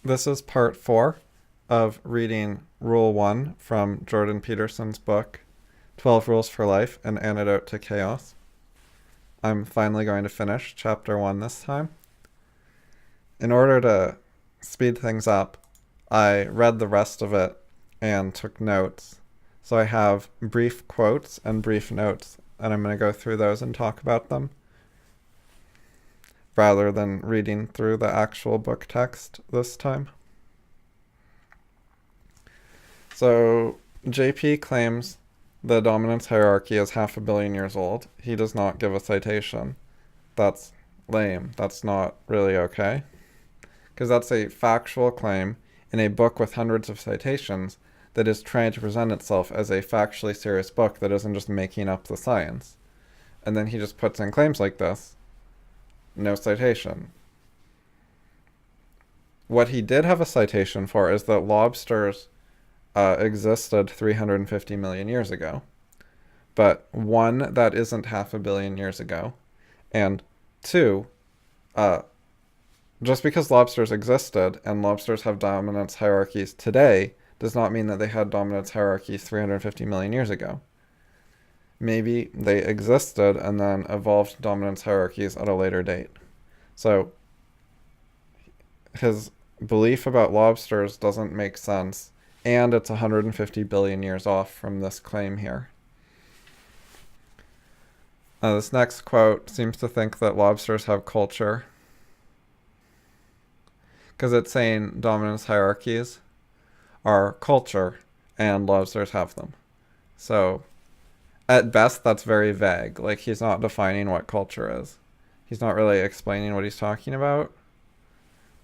This is part 4 of reading Rule 1 from Jordan Peterson's book, 12 Rules for Life, An Antidote to Chaos. I'm finally going to finish Chapter 1 this time. In order to speed things up, I read the rest of it and took notes. So I have brief quotes and brief notes, and I'm going to go through those and talk about them, rather than reading through the actual book text this time. So JP claims the dominance hierarchy is 500 million years old. He does not give a citation. That's lame. That's not really okay. Because that's a factual claim in a book with hundreds of citations that is trying to present itself as a factually serious book that isn't just making up the science. And then he just puts in claims like this. No citation. What he did have a citation for is that lobsters existed 350 million years ago. But one, that isn't 500 million years ago. And two, just because lobsters existed and lobsters have dominance hierarchies today does not mean that they had dominance hierarchies 350 million years ago. Maybe they existed and then evolved dominance hierarchies at a later date. So his belief about lobsters doesn't make sense, and it's 150 billion years off from this claim here. This next quote seems to think that lobsters have culture, because it's saying dominance hierarchies are culture and lobsters have them. So at best, that's very vague. Like, he's not defining what culture is. He's not really explaining what he's talking about.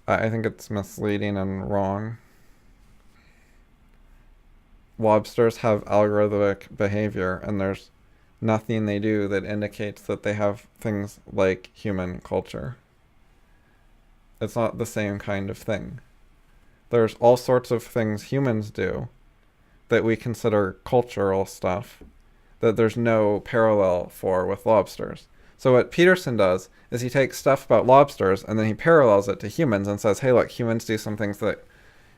I think it's misleading and wrong. Lobsters have algorithmic behavior, and there's nothing they do that indicates that they have things like human culture. It's not the same kind of thing. There's all sorts of things humans do that we consider cultural stuff that there's no parallel for with lobsters. So what Peterson does is he takes stuff about lobsters and then he parallels it to humans and says, hey, look, humans do some things that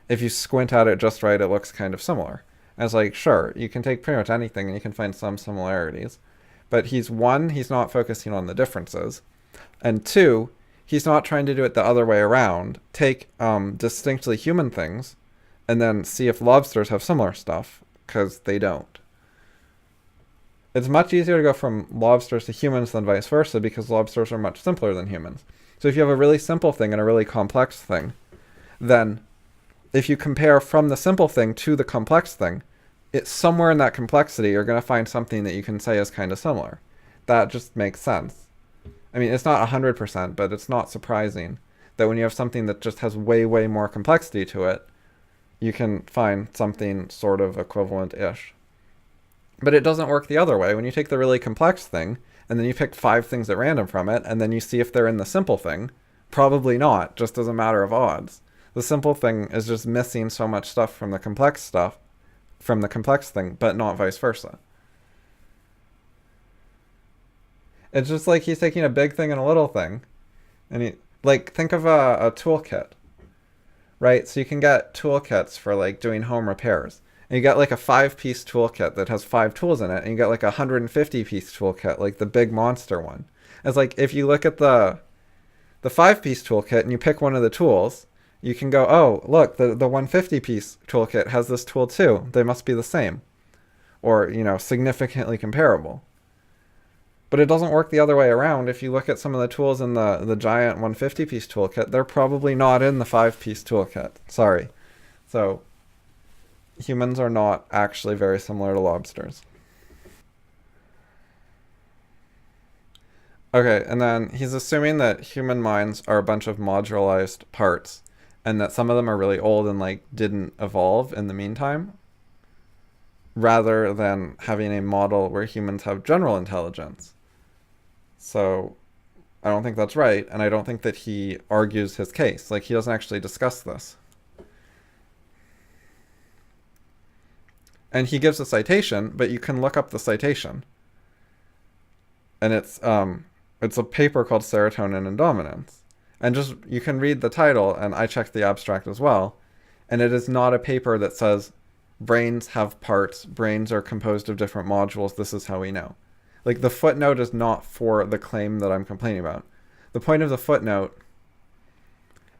if you squint at it just right, it looks kind of similar. And it's like, sure, you can take pretty much anything and you can find some similarities. But he's not focusing on the differences. And two, he's not trying to do it the other way around. Take distinctly human things and then see if lobsters have similar stuff, because they don't. It's much easier to go from lobsters to humans than vice versa, because lobsters are much simpler than humans. So if you have a really simple thing and a really complex thing, then if you compare from the simple thing to the complex thing, it's somewhere in that complexity you're going to find something that you can say is kind of similar. That just makes sense. I mean, it's not 100%, but it's not surprising that when you have something that just has way, way more complexity to it, you can find something sort of equivalent-ish. But it doesn't work the other way. When you take the really complex thing, and then you pick 5 things at random from it, and then you see if they're in the simple thing, probably not, just as a matter of odds. The simple thing is just missing so much stuff from the complex thing, but not vice versa. It's just like he's taking a big thing and a little thing. And think of a toolkit, right? So you can get toolkits for like doing home repairs. And you got like a 5-piece toolkit that has 5 tools in it, and you got like a 150-piece toolkit, like the big monster one. It's like if you look at the 5-piece toolkit and you pick one of the tools, you can go, oh, look, the 150-piece toolkit has this tool too. They must be the same. Or, significantly comparable. But it doesn't work the other way around. If you look at some of the tools in the giant 150-piece toolkit, they're probably not in the 5-piece toolkit. Sorry. So humans are not actually very similar to lobsters. Okay, and then he's assuming that human minds are a bunch of modularized parts, and that some of them are really old and didn't evolve in the meantime, rather than having a model where humans have general intelligence. So I don't think that's right, and I don't think that he argues his case. He doesn't actually discuss this. And he gives a citation, but you can look up the citation. And it's a paper called Serotonin and Dominance. And just, you can read the title, and I checked the abstract as well, and it is not a paper that says brains have parts, brains are composed of different modules, this is how we know. Like, the footnote is not for the claim that I'm complaining about. The point of the footnote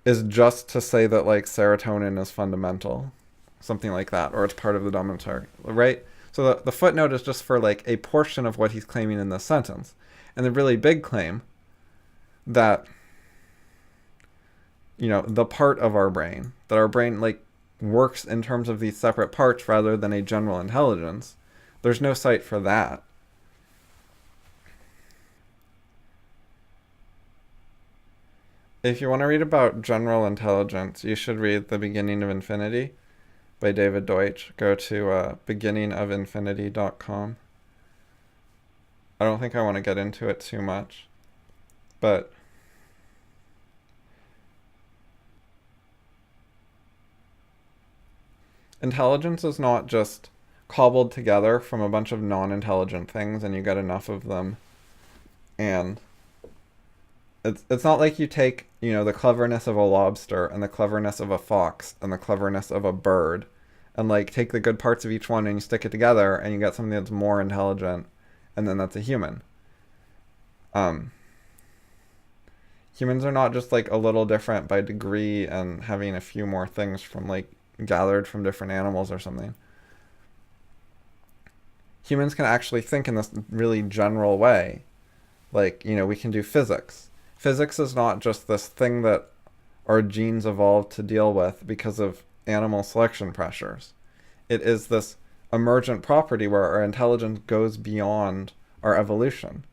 is just to say that, like, serotonin is fundamental, something like that, or it's part of the dominant target, right? So the footnote is just for, like, a portion of what he's claiming in this sentence. And the really big claim that, you know, the part of our brain, that our brain, like, works in terms of these separate parts rather than a general intelligence, there's no cite for that. If you want to read about general intelligence, you should read The Beginning of Infinity by David Deutsch. Go to beginningofinfinity.com. I don't think I want to get into it too much, but intelligence is not just cobbled together from a bunch of non-intelligent things and you get enough of them, and it's not like you take, you know, the cleverness of a lobster and the cleverness of a fox and the cleverness of a bird and, like, take the good parts of each one and you stick it together and you get something that's more intelligent, and then that's a human. Humans are not just, like, a little different by degree and having a few more things from, like, gathered from different animals or something. Humans can actually think in this really general way. Like, you know, we can do physics. Physics is not just this thing that our genes evolved to deal with because of animal selection pressures. It is this emergent property where our intelligence goes beyond our evolution.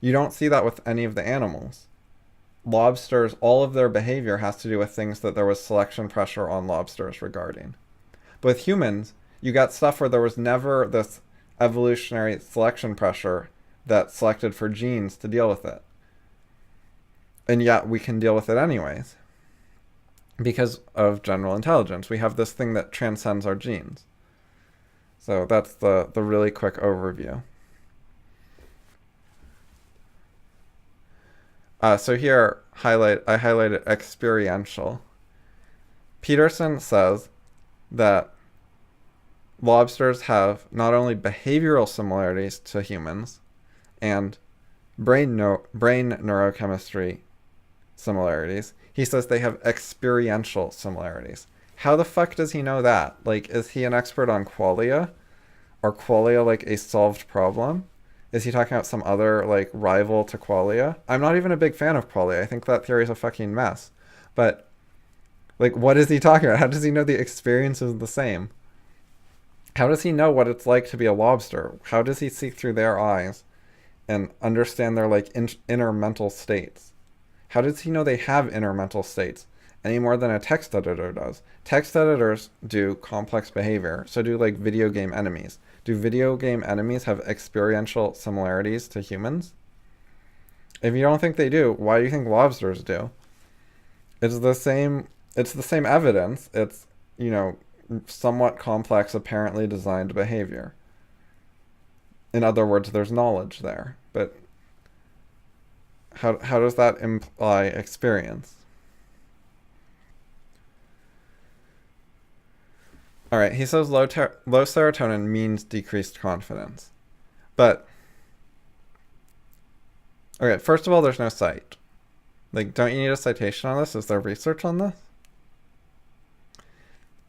You don't see that with any of the animals. Lobsters, all of their behavior has to do with things that there was selection pressure on lobsters regarding. But with humans, you got stuff where there was never this evolutionary selection pressure that selected for genes to deal with it. And yet we can deal with it anyways. Because of general intelligence. We have this thing that transcends our genes. So that's the really quick overview. So here, I highlighted experiential. Peterson says that lobsters have not only behavioral similarities to humans and brain neurochemistry similarities, he says they have experiential similarities. How the fuck does he know that? Like, is he an expert on qualia? Are qualia, like, a solved problem? Is he talking about some other, like, rival to qualia? I'm not even a big fan of qualia. I think that theory is a fucking mess. But, like, what is he talking about? How does he know the experience is the same? How does he know what it's like to be a lobster? How does he see through their eyes and understand their, like, inner mental states? How does he know they have inner mental states any more than a text editor does? Text editors do complex behavior, so do, like, video game enemies. Do video game enemies have experiential similarities to humans? If you don't think they do, why do you think lobsters do? It's the same evidence. It's, you know, somewhat complex, apparently designed behavior. In other words, there's knowledge there. But how does that imply experience? All right, he says low serotonin means decreased confidence. But, okay, first of all, there's no cite. Like, don't you need a citation on this? Is there research on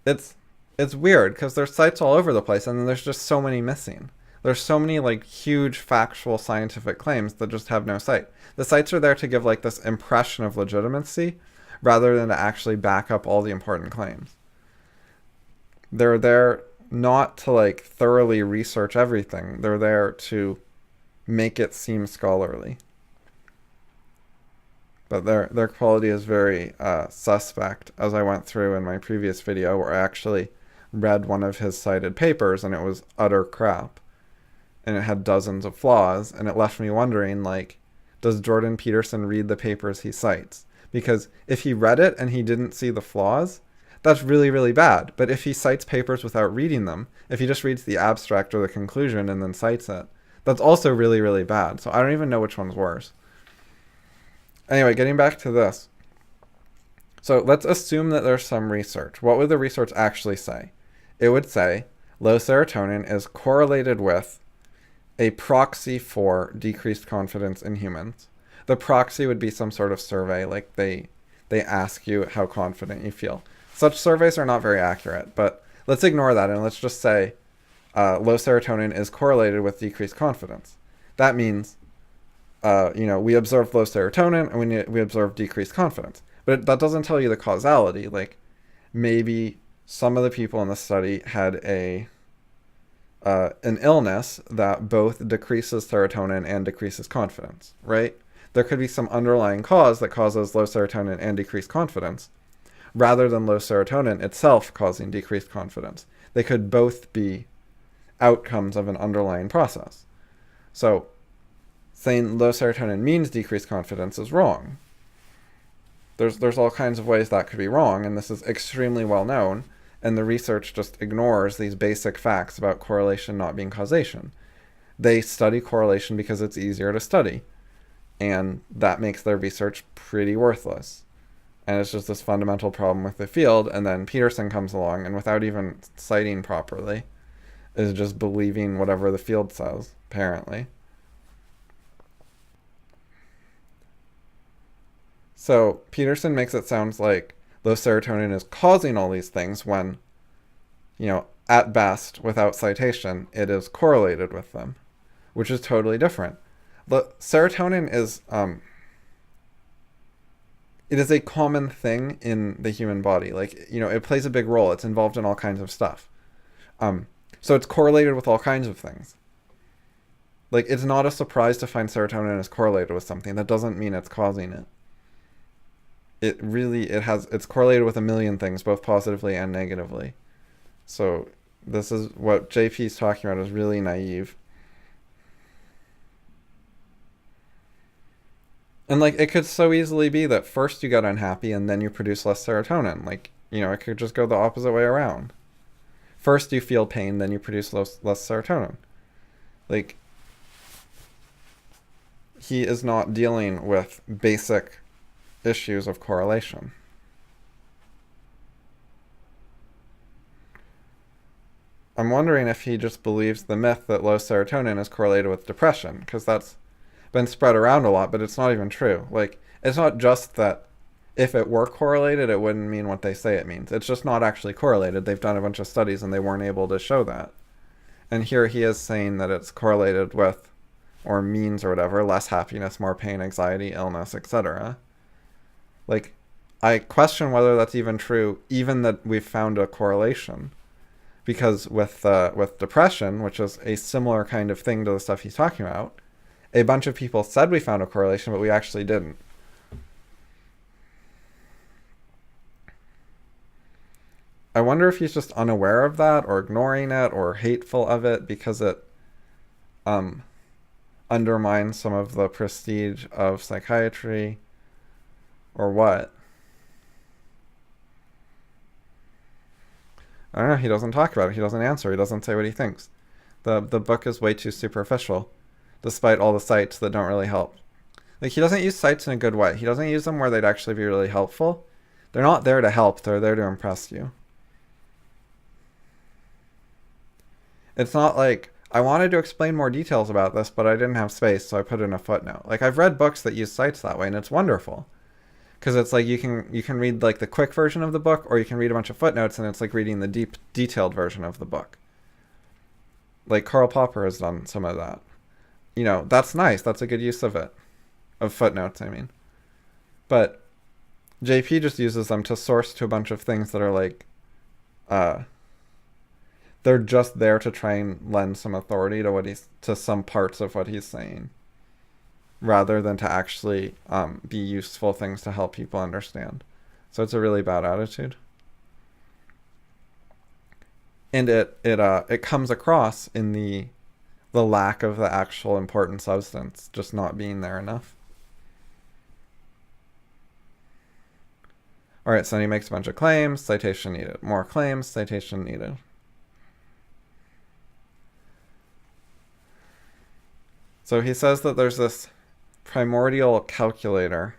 this? It's weird, because there's cites all over the place, and then there's just so many missing. There's so many, like, huge factual scientific claims that just have no cite. The cites are there to give, like, this impression of legitimacy, rather than to actually back up all the important claims. They're there not to, like, thoroughly research everything. They're there to make it seem scholarly. But their quality is very suspect, as I went through in my previous video, where I actually read one of his cited papers, and it was utter crap. And it had dozens of flaws, and it left me wondering, like, does Jordan Peterson read the papers he cites? Because if he read it and he didn't see the flaws, that's really, really bad. But if he cites papers without reading them, if he just reads the abstract or the conclusion and then cites it, that's also really, really bad. So I don't even know which one's worse. Anyway, getting back to this. So let's assume that there's some research. What would the research actually say? It would say low serotonin is correlated with a proxy for decreased confidence in humans. The proxy would be some sort of survey, like they ask you how confident you feel. Such surveys are not very accurate, but let's ignore that and let's just say low serotonin is correlated with decreased confidence. That means, we observe low serotonin and we observe decreased confidence. But that doesn't tell you the causality. Like, maybe some of the people in the study had an illness that both decreases serotonin and decreases confidence, right? There could be some underlying cause that causes low serotonin and decreased confidence, rather than low serotonin itself causing decreased confidence. They could both be outcomes of an underlying process. So saying low serotonin means decreased confidence is wrong. There's all kinds of ways that could be wrong, and this is extremely well known, and the research just ignores these basic facts about correlation not being causation. They study correlation because it's easier to study, and that makes their research pretty worthless. And it's just this fundamental problem with the field, and then Peterson comes along, and without even citing properly, is just believing whatever the field says, apparently. So Peterson makes it sound like low serotonin is causing all these things when, at best, without citation, it is correlated with them, which is totally different. Serotonin is, it is a common thing in the human body. Like, it plays a big role. It's involved in all kinds of stuff. So it's correlated with all kinds of things. Like, it's not a surprise to find serotonin is correlated with something. That doesn't mean it's causing it. It's correlated with a million things, both positively and negatively. So this is what JP's talking about is really naive. And like, it could so easily be that first you get unhappy and then you produce less serotonin. Like, it could just go the opposite way around. First you feel pain, then you produce less serotonin. Like, he is not dealing with basic issues of correlation. I'm wondering if he just believes the myth that low serotonin is correlated with depression, because that's been spread around a lot, but it's not even true. Like, it's not just that if it were correlated, it wouldn't mean what they say it means. It's just not actually correlated. They've done a bunch of studies and they weren't able to show that. And here he is saying that it's correlated with, or means or whatever, less happiness, more pain, anxiety, illness, etc. Like, I question whether that's even true, even that we've found a correlation. Because with depression, which is a similar kind of thing to the stuff he's talking about, a bunch of people said we found a correlation, but we actually didn't. I wonder if he's just unaware of that, or ignoring it, or hateful of it because it undermines some of the prestige of psychiatry, or what. I don't know, he doesn't talk about it, he doesn't answer, he doesn't say what he thinks. The book is way too superficial, despite all the sites that don't really help. Like, he doesn't use sites in a good way. He doesn't use them where they'd actually be really helpful. They're not there to help, they're there to impress you. It's not like, I wanted to explain more details about this, but I didn't have space, so I put in a footnote. Like, I've read books that use sites that way, and it's wonderful. Because it's like, you can read like the quick version of the book, or you can read a bunch of footnotes, and it's like reading the deep, detailed version of the book. Like, Karl Popper has done some of that. That's nice. That's a good use of it. Of footnotes, I mean. But JP just uses them to source to a bunch of things that are like, they're just there to try and lend some authority to some parts of what he's saying, rather than to actually be useful things to help people understand. So it's a really bad attitude. And it comes across in the lack of the actual important substance just not being there enough. Alright, so then he makes a bunch of claims, citation needed. More claims, citation needed. So he says that there's this primordial calculator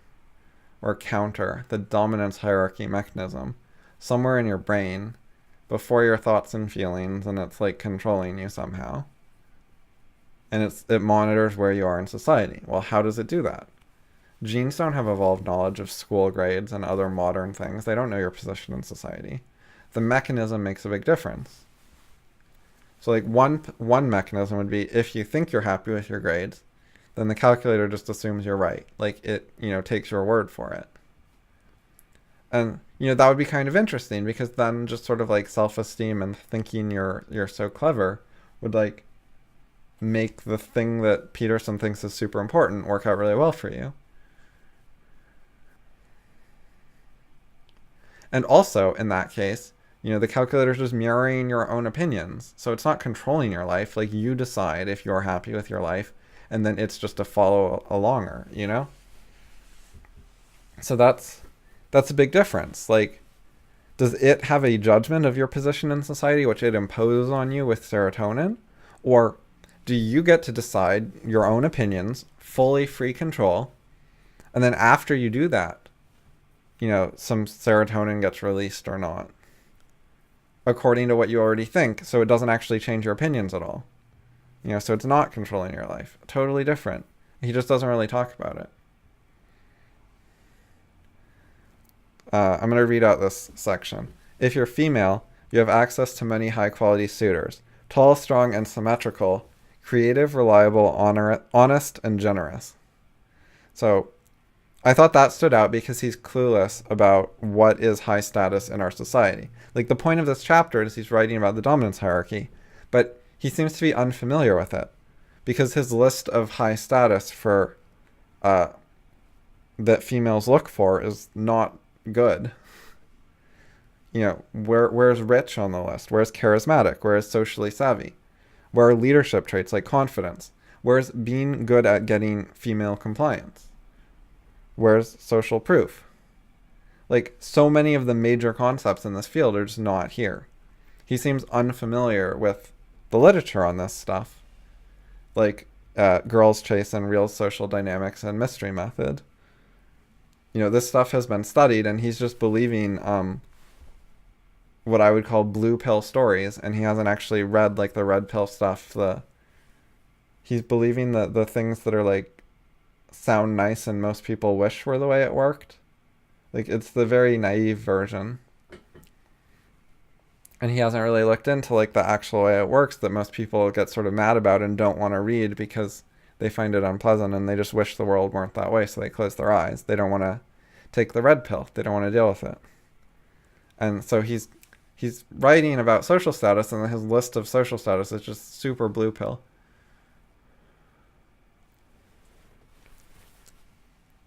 or counter the dominance hierarchy mechanism somewhere in your brain before your thoughts and feelings, and it's like controlling you somehow. And it monitors where you are in society. Well, how does it do that? Genes don't have evolved knowledge of school grades and other modern things. They don't know your position in society. The mechanism makes a big difference. So like one mechanism would be, if you think you're happy with your grades, then the calculator just assumes you're right. Like it, takes your word for it. And, that would be kind of interesting, because then just sort of like self-esteem and thinking you're so clever would like make the thing that Peterson thinks is super important work out really well for you. And also, in that case, the calculator is just mirroring your own opinions. So it's not controlling your life. Like, you decide if you're happy with your life, and then it's just to follow alonger, So that's a big difference. Like, does it have a judgment of your position in society, which it imposes on you with serotonin? Or do you get to decide your own opinions, fully free control, and then after you do that, some serotonin gets released or not, according to what you already think, so it doesn't actually change your opinions at all. So it's not controlling your life. Totally different. He just doesn't really talk about it. I'm going to read out this section. If you're female, you have access to many high-quality suitors. Tall, strong, and symmetrical. Creative, reliable, honest, and generous. So I thought that stood out because he's clueless about what is high status in our society. Like, the point of this chapter is he's writing about the dominance hierarchy, but he seems to be unfamiliar with it, because his list of high status for that females look for is not good. Where's rich on the list? Where's charismatic? Where's socially savvy? Where are leadership traits like confidence? Where's being good at getting female compliance? Where's social proof? Like, so many of the major concepts in this field are just not here. He seems unfamiliar with the literature on this stuff, like Girls Chase and Real Social Dynamics and Mystery Method. This stuff has been studied, and he's just believing what I would call blue pill stories, and he hasn't actually read like the red pill stuff. He's believing that the things that are like sound nice and most people wish were the way it worked. Like, it's the very naive version. And he hasn't really looked into like the actual way it works that most people get sort of mad about and don't want to read because they find it unpleasant and they just wish the world weren't that way, so they close their eyes. They don't want to take the red pill. They don't want to deal with it. And so he's writing about social status, and his list of social status is just super blue pill.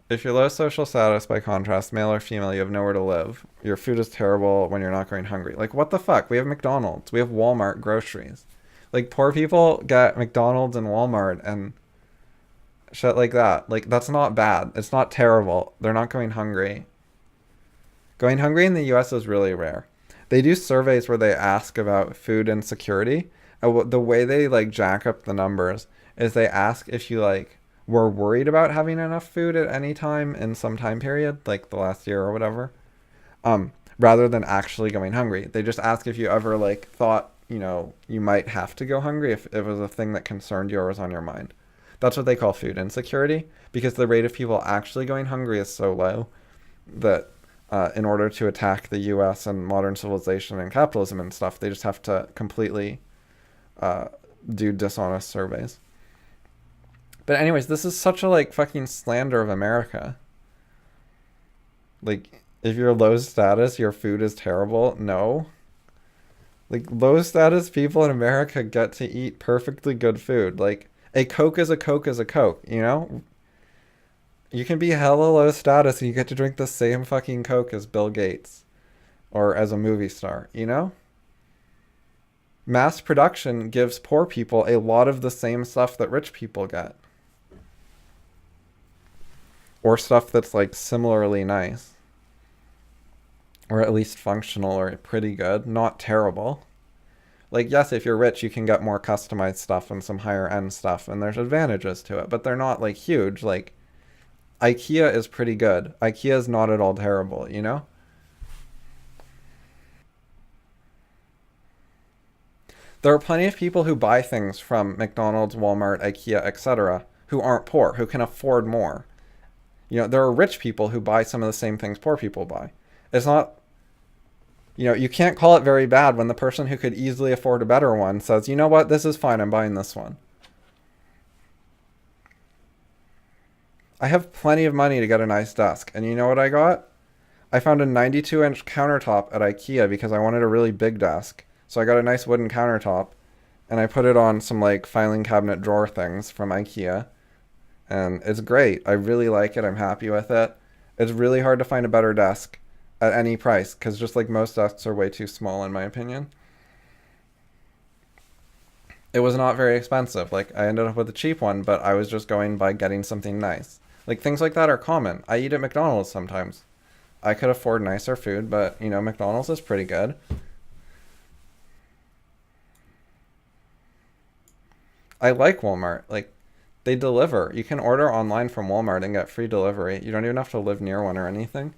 If you're low social status, by contrast, male or female, you have nowhere to live. Your food is terrible when you're not going hungry. Like, what the fuck? We have McDonald's. We have Walmart groceries. Like, poor people get McDonald's and Walmart and shit like that. Like, that's not bad. It's not terrible. They're not going hungry. Going hungry in the US is really rare. They do surveys where they ask about food insecurity. The way they, like, jack up the numbers is they ask if you, like, were worried about having enough food at any time in some time period, like the last year or whatever, rather than actually going hungry. They just ask if you ever, like, thought, you might have to go hungry, if it was a thing that concerned you or was on your mind. That's what they call food insecurity, because the rate of people actually going hungry is so low that in order to attack the US and modern civilization and capitalism and stuff, they just have to completely do dishonest surveys. But anyways, this is such a, like, fucking slander of America. Like, if you're low status, your food is terrible? No. Like, low status people in America get to eat perfectly good food. Like, a Coke is a Coke is a Coke, You can be hella low status and you get to drink the same fucking Coke as Bill Gates. Or as a movie star, Mass production gives poor people a lot of the same stuff that rich people get. Or stuff that's, like, similarly nice. Or at least functional or pretty good. Not terrible. Like, yes, if you're rich, you can get more customized stuff and some higher end stuff, and there's advantages to it. But they're not, like, huge. Like, IKEA is pretty good. IKEA is not at all terrible, you know? There are plenty of people who buy things from McDonald's, Walmart, IKEA, etc., who aren't poor, who can afford more. You know, there are rich people who buy some of the same things poor people buy. It's not, you know, you can't call it very bad when the person who could easily afford a better one says, you know what, this is fine, I'm buying this one. I have plenty of money to get a nice desk, and you know what I got? I found a 92-inch countertop at IKEA because I wanted a really big desk. So I got a nice wooden countertop, and I put it on some like filing cabinet drawer things from IKEA, and it's great. I really like it. I'm happy with it. It's really hard to find a better desk at any price because just like most desks are way too small in my opinion. It was not very expensive. Like I ended up with a cheap one, but I was just going by getting something nice. Like things like that are common. I eat at McDonald's sometimes. I could afford nicer food, but you know, McDonald's is pretty good. I like Walmart. Like they deliver. You can order online from Walmart and get free delivery. You don't even have to live near one or anything.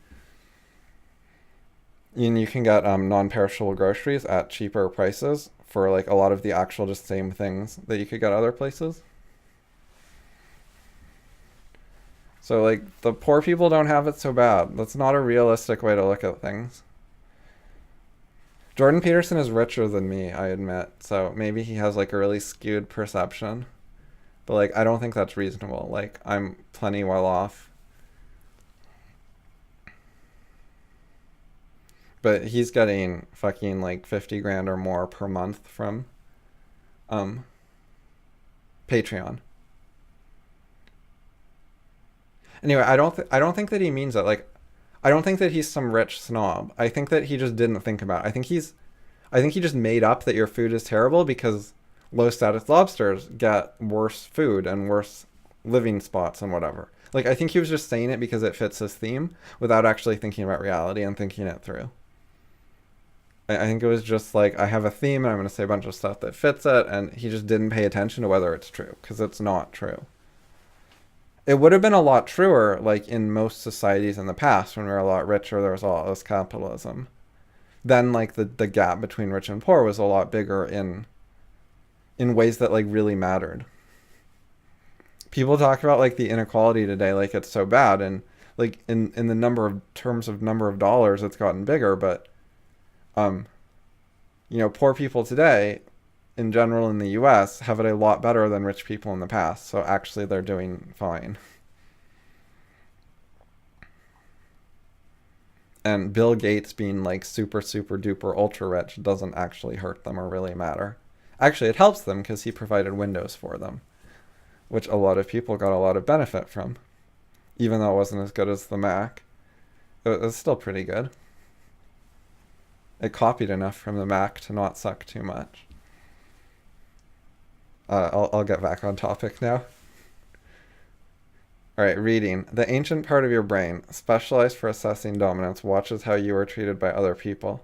And you can get non-perishable groceries at cheaper prices for like a lot of the actual just same things that you could get other places. So like the poor people don't have it so bad. That's not a realistic way to look at things. Jordan Peterson is richer than me, I admit. So maybe he has like a really skewed perception. But like I don't think that's reasonable. Like I'm plenty well off. But he's getting fucking like 50 grand or more per month from um Patreon. Anyway, I don't think that he means that. Like I don't think that he's some rich snob. I think that he just didn't think about it. I think he just made up that your food is terrible because low status lobsters get worse food and worse living spots and whatever. Like I think he was just saying it because it fits his theme without actually thinking about reality and thinking it through. I think it was just like I have a theme and I'm going to say a bunch of stuff that fits it, and he just didn't pay attention to whether it's true because it's not true. It would have been a lot truer, like in most societies in the past when we were a lot richer, there was a lot less capitalism. Then, like the gap between rich and poor was a lot bigger in ways that like really mattered. People talk about like the inequality today, like it's so bad, and like in the number of terms of number of dollars, it's gotten bigger. But you know, poor people today, in general in the U.S., have it a lot better than rich people in the past. So actually, they're doing fine. And Bill Gates being like super, super duper ultra rich doesn't actually hurt them or really matter. Actually, it helps them because he provided Windows for them, which a lot of people got a lot of benefit from. Even though it wasn't as good as the Mac, it was still pretty good. It copied enough from the Mac to not suck too much. I'll get back on topic now. Alright, reading. The ancient part of your brain, specialized for assessing dominance, watches how you are treated by other people.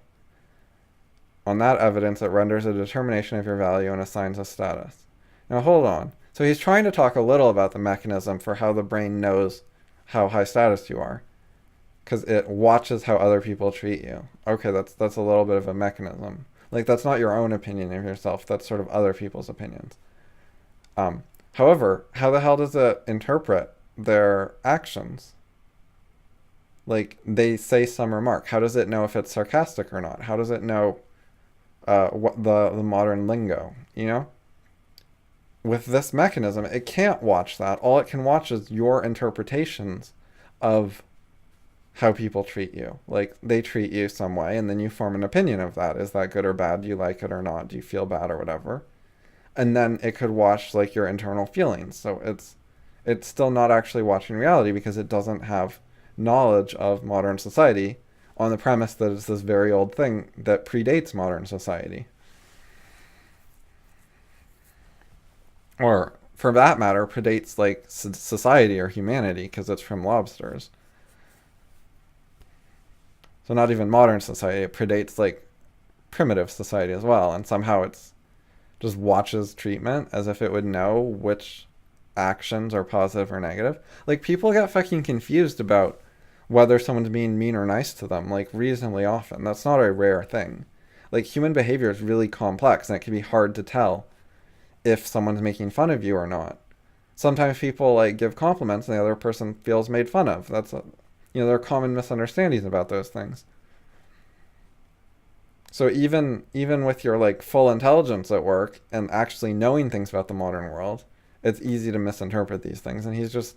On that evidence, it renders a determination of your value and assigns a status. Now hold on. So he's trying to talk a little about the mechanism for how the brain knows how high status you are. Because it watches how other people treat you. Okay, that's a little bit of a mechanism. Like, that's not your own opinion of yourself. That's sort of other people's opinions. However, how the hell does it interpret their actions? Like, they say some remark. How does it know if it's sarcastic or not? How does it know what the modern lingo, you know? With this mechanism, it can't watch that. All it can watch is your interpretations of how people treat you. Like, they treat you some way, and then you form an opinion of that. Is that good or bad? Do you like it or not? Do you feel bad or whatever? And then it could watch, like, your internal feelings. So it's still not actually watching reality because it doesn't have knowledge of modern society on the premise that it's this very old thing that predates modern society. Or, for that matter, predates, like, society or humanity because it's from lobsters. So not even modern society, it predates, like, primitive society as well. And somehow it's just watches treatment as if it would know which actions are positive or negative. Like, people get fucking confused about whether someone's being mean or nice to them, like, reasonably often. That's not a rare thing. Like, human behavior is really complex, and it can be hard to tell if someone's making fun of you or not. Sometimes people, like, give compliments and the other person feels made fun of. There are common misunderstandings about those things. So even with your, like, full intelligence at work and actually knowing things about the modern world, it's easy to misinterpret these things. And he's just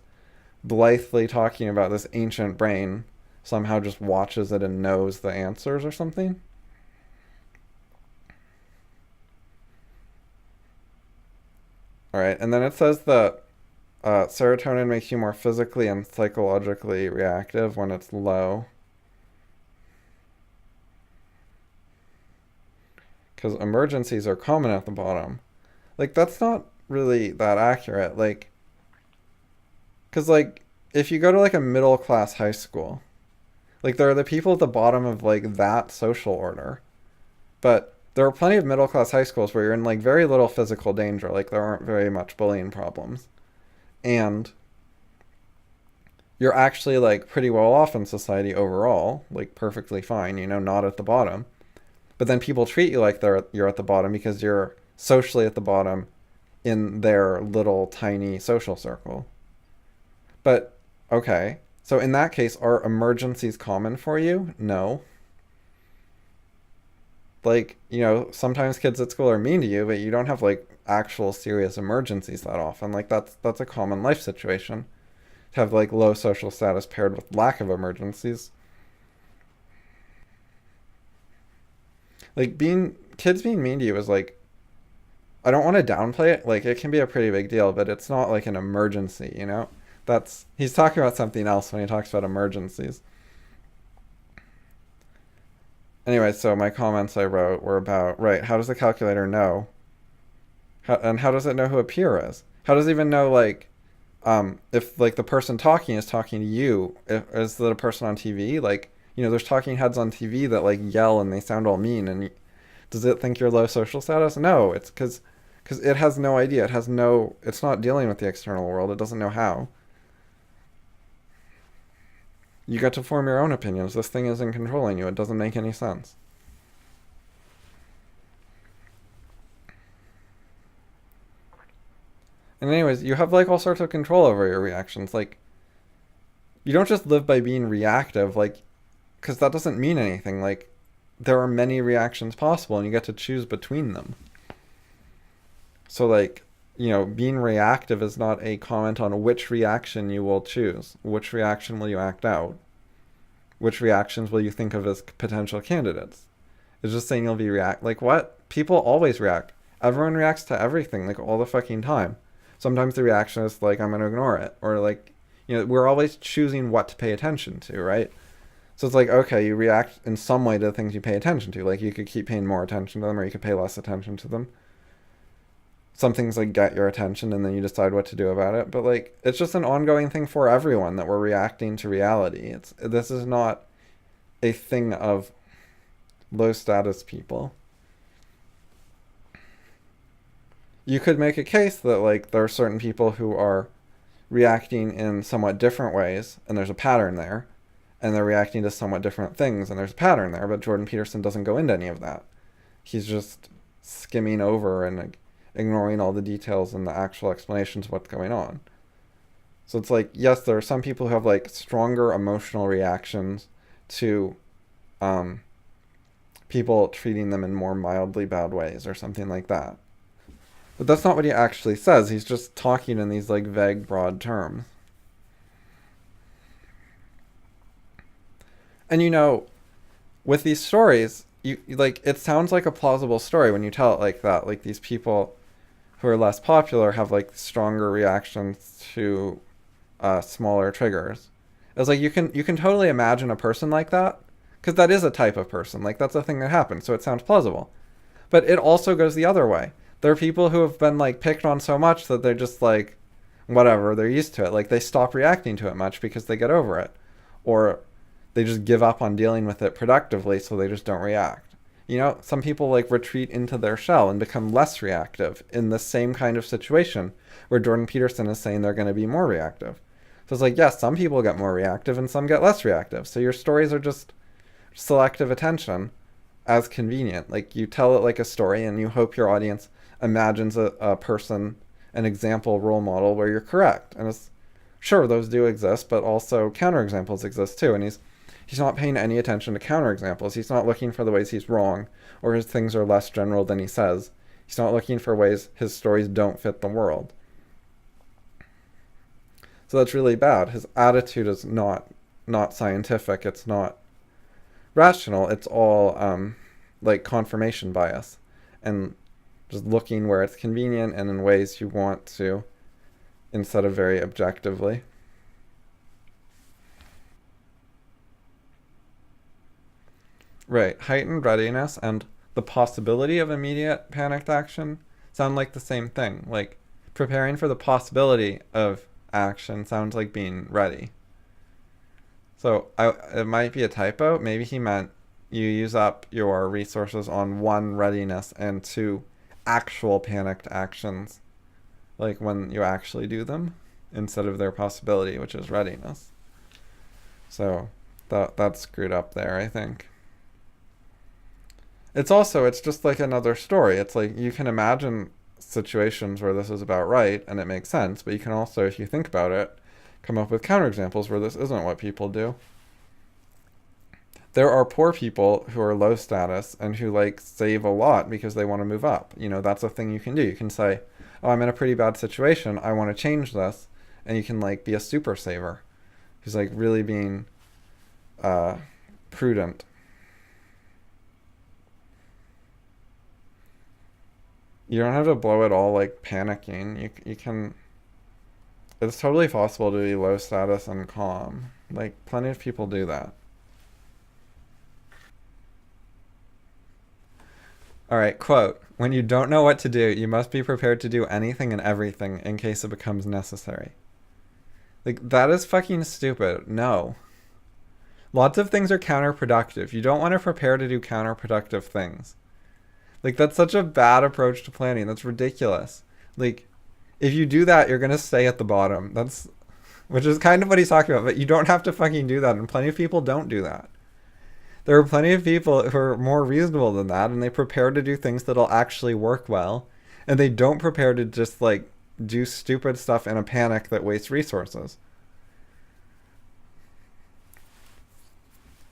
blithely talking about this ancient brain somehow just watches it and knows the answers or something. All right, and then it says that serotonin makes you more physically and psychologically reactive when it's low. Because emergencies are common at the bottom. Like, that's not really that accurate. Like, because, like, if you go to, like, a middle class high school, like, there are the people at the bottom of, like, that social order. But there are plenty of middle class high schools where you're in, like, very little physical danger. Like, there aren't very much bullying problems. And you're actually, like, pretty well off in society overall. Like, perfectly fine, not at the bottom. But then people treat you like you're at the bottom because you're socially at the bottom in their little tiny social circle. But, okay, so in that case, are emergencies common for you? No. Like, sometimes kids at school are mean to you, but you don't have, like, actual serious emergencies that often. Like, that's a common life situation. To have, like, low social status paired with lack of emergencies. Like, kids being mean to you is, like, I don't want to downplay it. Like, it can be a pretty big deal, but it's not like an emergency, he's talking about something else when he talks about emergencies. Anyway, so my comments I wrote were about, right, how does the calculator know? And how does it know who a peer is? How does it even know, like, if, like, the person talking is talking to you? Is it a person on TV? Like, there's talking heads on TV that, like, yell and they sound all mean. And does it think you're low social status? No, it's because it has no idea. It's not dealing with the external world. It doesn't know how. You get to form your own opinions. This thing isn't controlling you. It doesn't make any sense. And anyways, you have, like, all sorts of control over your reactions. Like, you don't just live by being reactive, like, because that doesn't mean anything. Like, there are many reactions possible, and you get to choose between them. So, like, being reactive is not a comment on which reaction you will choose. Which reaction will you act out? Which reactions will you think of as potential candidates? It's just saying you'll be like, what? People always react. Everyone reacts to everything, like, all the fucking time. Sometimes the reaction is, like, I'm going to ignore it. Or, like, we're always choosing what to pay attention to, right? So it's like, okay, you react in some way to the things you pay attention to. Like, you could keep paying more attention to them, or you could pay less attention to them. Some things, like, get your attention and then you decide what to do about it. But, like, it's just an ongoing thing for everyone that we're reacting to reality. This is not a thing of low status people. You could make a case that, like, there are certain people who are reacting in somewhat different ways, and there's a pattern there, and they're reacting to somewhat different things, and there's a pattern there, but Jordan Peterson doesn't go into any of that. He's just skimming over and, like, ignoring all the details and the actual explanations of what's going on. So it's like, yes, there are some people who have, like, stronger emotional reactions to people treating them in more mildly bad ways or something like that. But that's not what he actually says. He's just talking in these, like, vague, broad terms. And with these stories, you like, it sounds like a plausible story when you tell it like that. Like, these people who are less popular have, like, stronger reactions to smaller triggers. It's like, you can totally imagine a person like that, because that is a type of person. Like, that's a thing that happens, so it sounds plausible. But it also goes the other way. There are people who have been, like, picked on so much that they're just, like, whatever, they're used to it. Like, they stop reacting to it much because they get over it. Or they just give up on dealing with it productively, so they just don't react. You know, some people like retreat into their shell and become less reactive in the same kind of situation where Jordan Peterson is saying they're going to be more reactive. So it's like, yes, some people get more reactive and some get less reactive. So your stories are just selective attention as convenient. Like you tell it like a story and you hope your audience imagines a person, an example role model where you're correct. And it's sure those do exist, but also counterexamples exist too. And he's not paying any attention to counterexamples. He's not looking for the ways he's wrong or his things are less general than he says. He's not looking for ways his stories don't fit the world. So that's really bad. His attitude is not scientific. It's not rational. It's all like confirmation bias and just looking where it's convenient and in ways you want to instead of very objectively. Right. Heightened readiness and the possibility of immediate panicked action sound like the same thing. Like preparing for the possibility of action sounds like being ready. So it might be a typo. Maybe he meant you use up your resources on one, readiness, and two, actual panicked actions, like when you actually do them, instead of their possibility, which is readiness. So that's screwed up there, I think. It's just like another story. It's like you can imagine situations where this is about right and it makes sense, but you can also, if you think about it, come up with counterexamples where this isn't what people do. There are poor people who are low status and who like save a lot because they want to move up. You know, that's a thing you can do. You can say, oh, I'm in a pretty bad situation. I want to change this. And you can like be a super saver who's like really being prudent. You don't have to blow it all like panicking. You can. It's totally possible to be low status and calm. Like plenty of people do that. All right, quote, when you don't know what to do, you must be prepared to do anything and everything in case it becomes necessary. Like, that is fucking stupid. No. Lots of things are counterproductive. You don't want to prepare to do counterproductive things. Like, that's such a bad approach to planning. That's ridiculous. Like, if you do that, you're going to stay at the bottom. Which is kind of what he's talking about, but you don't have to fucking do that, and plenty of people don't do that. There are plenty of people who are more reasonable than that, and they prepare to do things that'll actually work well, and they don't prepare to just, like, do stupid stuff in a panic that wastes resources.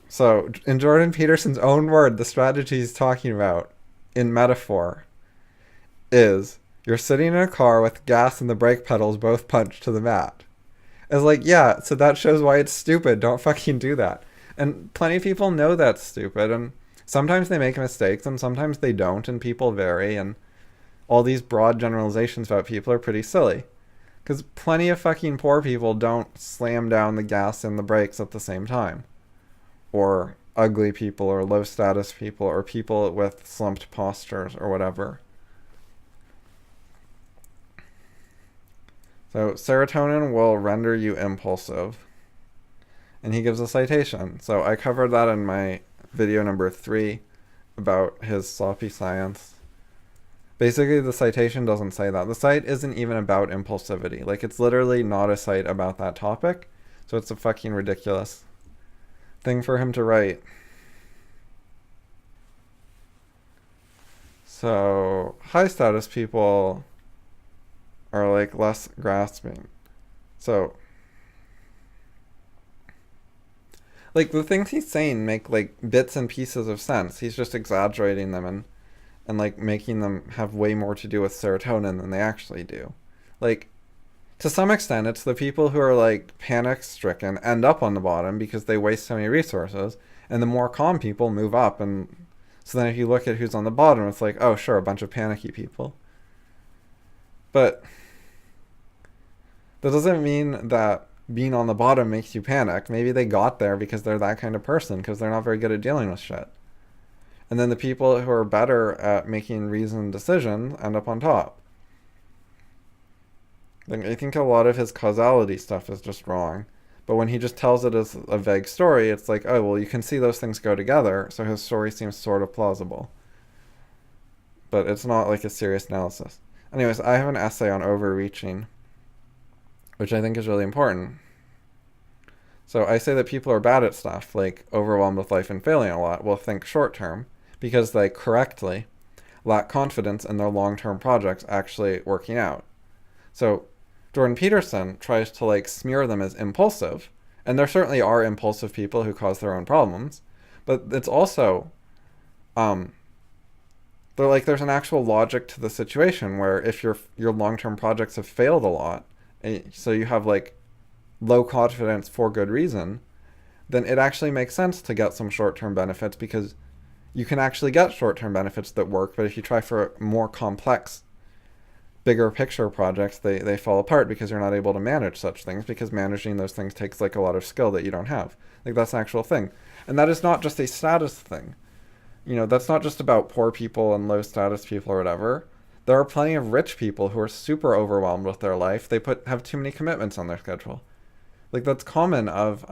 So, in Jordan Peterson's own word, the strategy he's talking about, in metaphor, is you're sitting in a car with gas and the brake pedals both punched to the mat. It's like, yeah, so that shows why it's stupid. Don't fucking do that. And plenty of people know that's stupid, and sometimes they make mistakes, and sometimes they don't, and people vary, and all these broad generalizations about people are pretty silly. Because plenty of fucking poor people don't slam down the gas and the brakes at the same time. Or ugly people, or low status people, or people with slumped postures, or whatever. So serotonin will render you impulsive. And he gives a citation. So I covered that in my video number 3 about his sloppy science. Basically, the citation doesn't say that. The site isn't even about impulsivity. Like, it's literally not a site about that topic. So it's a fucking ridiculous thing for him to write. So high status people are like less grasping. So like the things he's saying make like bits and pieces of sense. He's just exaggerating them and like making them have way more to do with serotonin than they actually do. Like to some extent it's the people who are like panic stricken end up on the bottom because they waste so many resources, and the more calm people move up. And so then if you look at who's on the bottom, it's like, oh sure, a bunch of panicky people. But that doesn't mean that being on the bottom makes you panic. Maybe they got there because they're that kind of person, because they're not very good at dealing with shit. And then the people who are better at making reasoned decisions end up on top. Like, I think a lot of his causality stuff is just wrong. But when he just tells it as a vague story, it's like, oh, well, you can see those things go together, so his story seems sort of plausible. But it's not like a serious analysis. Anyways, I have an essay on overreaching, which I think is really important. So I say that people are bad at stuff, like overwhelmed with life and failing a lot, will think short term, because they correctly lack confidence in their long-term projects actually working out. So Jordan Peterson tries to like smear them as impulsive, and there certainly are impulsive people who cause their own problems, but it's also they're like there's an actual logic to the situation where if your long-term projects have failed a lot, so you have like low confidence for good reason, then it actually makes sense to get some short-term benefits, because you can actually get short-term benefits that work, but if you try for more complex, bigger picture projects, they fall apart because you're not able to manage such things, because managing those things takes like a lot of skill that you don't have. Like that's an actual thing. And that is not just a status thing. That's not just about poor people and low status people or whatever. There are plenty of rich people who are super overwhelmed with their life. They have too many commitments on their schedule. Like that's common of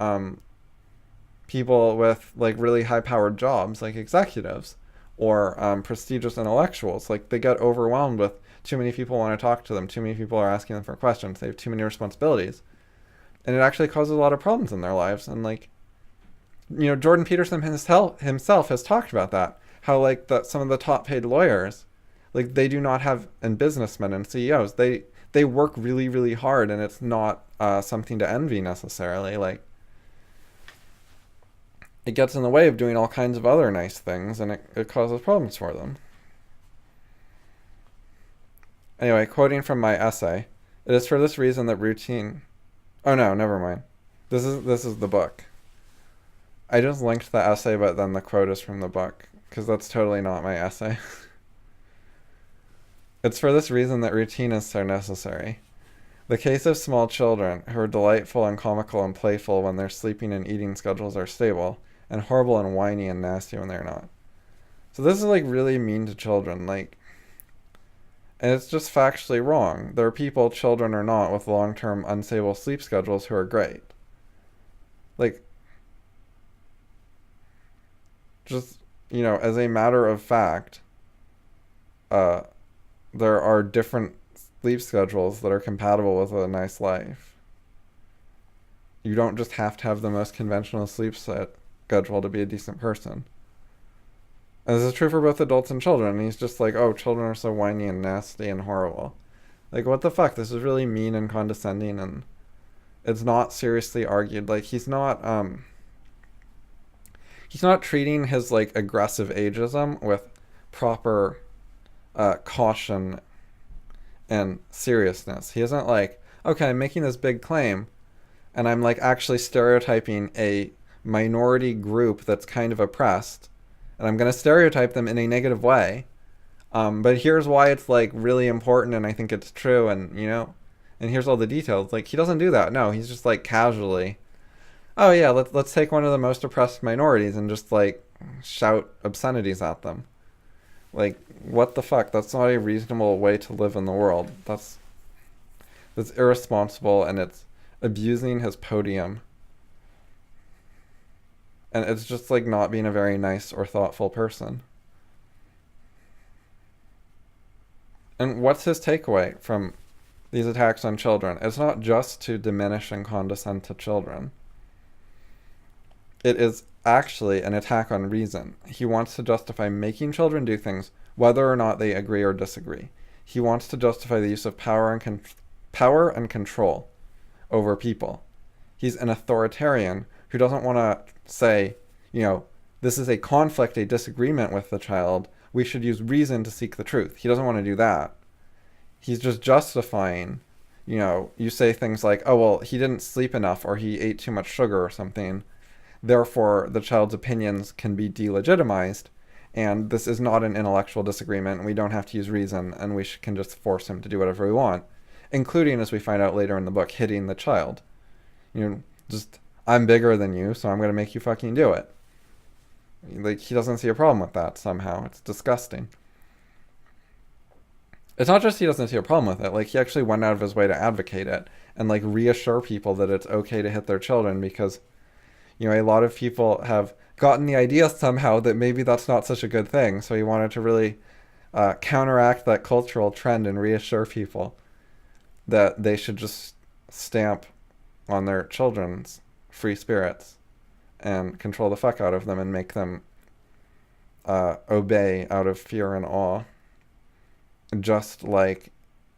people with like really high-powered jobs, like executives or prestigious intellectuals. Like they get overwhelmed with too many people want to talk to them, too many people are asking them for questions, they have too many responsibilities, and it actually causes a lot of problems in their lives. And like, Jordan Peterson himself has talked about that, how like some of the top-paid lawyers, like they do not have, and businessmen and CEOs, they work really, really hard, and it's not something to envy necessarily. Like, it gets in the way of doing all kinds of other nice things, and it causes problems for them. Anyway, quoting from my essay, it is for this reason that routine... Oh no, never mind. This is the book. I just linked the essay, but then the quote is from the book, because that's totally not my essay. It's for this reason that routine is so necessary. The case of small children, who are delightful and comical and playful when their sleeping and eating schedules are stable, and horrible and whiny and nasty when they're not. So this is like really mean to children, like, and it's just factually wrong. There are people, children or not, with long-term unstable sleep schedules who are great. Like, just, as a matter of fact, there are different sleep schedules that are compatible with a nice life. You don't just have to have the most conventional sleep schedule to be a decent person. And this is true for both adults and children. And he's just like, oh, children are so whiny and nasty and horrible. Like, what the fuck? This is really mean and condescending, and it's not seriously argued. Like, he's not treating his, like, aggressive ageism with proper caution and seriousness. He isn't like, okay, I'm making this big claim, and I'm, like, actually stereotyping a minority group that's kind of oppressed, and I'm going to stereotype them in a negative way, but here's why it's like really important, and I think it's true, and and here's all the details. Like, he doesn't do that. No, he's just like casually, oh yeah, let's take one of the most oppressed minorities and just like shout obscenities at them. Like, what the fuck? That's not a reasonable way to live in the world. That's irresponsible, and it's abusing his podium. And it's just like not being a very nice or thoughtful person. And what's his takeaway from these attacks on children? It's not just to diminish and condescend to children. It is actually an attack on reason. He wants to justify making children do things whether or not they agree or disagree. He wants to justify the use of power and control over people. He's an authoritarian who doesn't want to say, this is a conflict, a disagreement with the child. We should use reason to seek the truth. He doesn't want to do that. He's just justifying, you say things like, oh, well, he didn't sleep enough, or he ate too much sugar or something. Therefore, the child's opinions can be delegitimized, and this is not an intellectual disagreement, and we don't have to use reason, and we can just force him to do whatever we want, including, as we find out later in the book, hitting the child. Just, I'm bigger than you, so I'm going to make you fucking do it. Like, he doesn't see a problem with that somehow. It's disgusting. It's not just he doesn't see a problem with it. Like, he actually went out of his way to advocate it. and like reassure people that it's okay to hit their children, because a lot of people have gotten the idea somehow that maybe that's not such a good thing. So he wanted to really counteract that cultural trend and reassure people that they should just stamp on their children's free spirits and control the fuck out of them and make them obey out of fear and awe, just like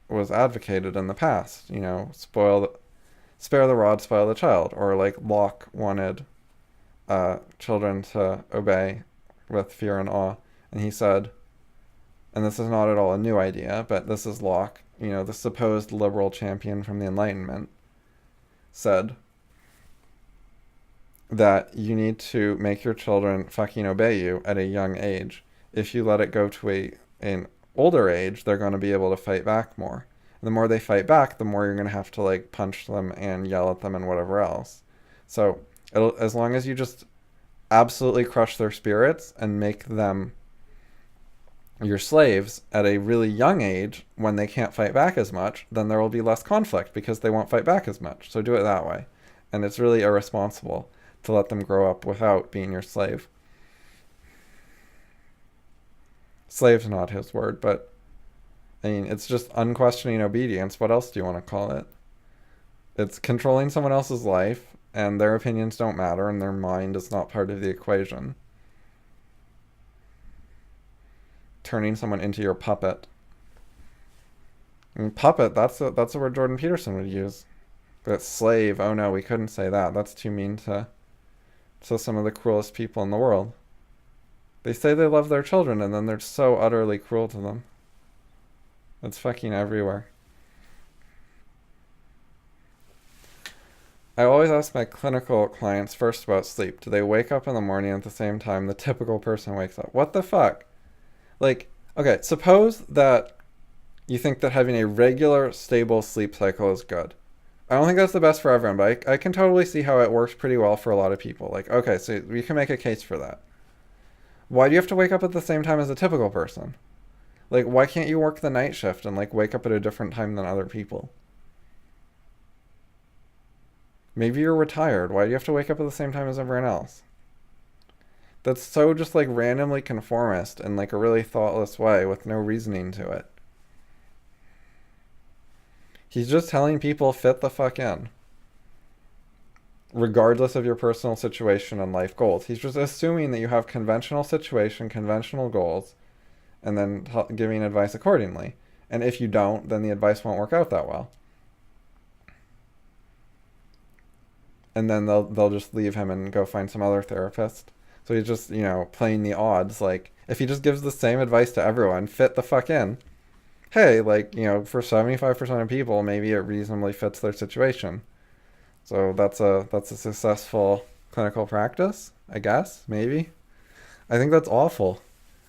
was advocated in the past. Spare the rod, spoil the child. Or like Locke wanted children to obey with fear and awe. And he said, and this is not at all a new idea, but this is Locke, the supposed liberal champion from the Enlightenment, said that you need to make your children fucking obey you at a young age. If you let it go to an older age, they're going to be able to fight back more. And the more they fight back, the more you're going to have to like punch them and yell at them and whatever else. So as long as you just absolutely crush their spirits and make them your slaves at a really young age when they can't fight back as much, then there will be less conflict because they won't fight back as much. So do it that way. And it's really irresponsible to let them grow up without being your slave. Slave's not his word, but I mean, it's just unquestioning obedience. What else do you want to call it? It's controlling someone else's life, and their opinions don't matter, and their mind is not part of the equation. Turning someone into your puppet. And puppet, that's a word Jordan Peterson would use. But slave, oh no, we couldn't say that. That's too mean to some of the cruelest people in the world. They say they love their children, and then they're so utterly cruel to them. It's fucking everywhere. I always ask my clinical clients first about sleep. Do they wake up in the morning at the same time the typical person wakes up? What the fuck? Like, okay, suppose that you think that having a regular, stable sleep cycle is good. I don't think that's the best for everyone, but I can totally see how it works pretty well for a lot of people. Like, okay, so we can make a case for that. Why do you have to wake up at the same time as a typical person? Like, why can't you work the night shift and, like, wake up at a different time than other people? Maybe you're retired. Why do you have to wake up at the same time as everyone else? That's so just, like, randomly conformist in, like, a really thoughtless way with no reasoning to it. He's just telling people fit the fuck in, regardless of your personal situation and life goals. He's just assuming that you have conventional situation, conventional goals, and then giving advice accordingly. And if you don't, then the advice won't work out that well. And then they'll just leave him and go find some other therapist. So he's just, playing the odds. Like, if he just gives the same advice to everyone, fit the fuck in. Hey, like, for 75% of people, maybe it reasonably fits their situation. So that's a successful clinical practice, I guess, maybe. I think that's awful.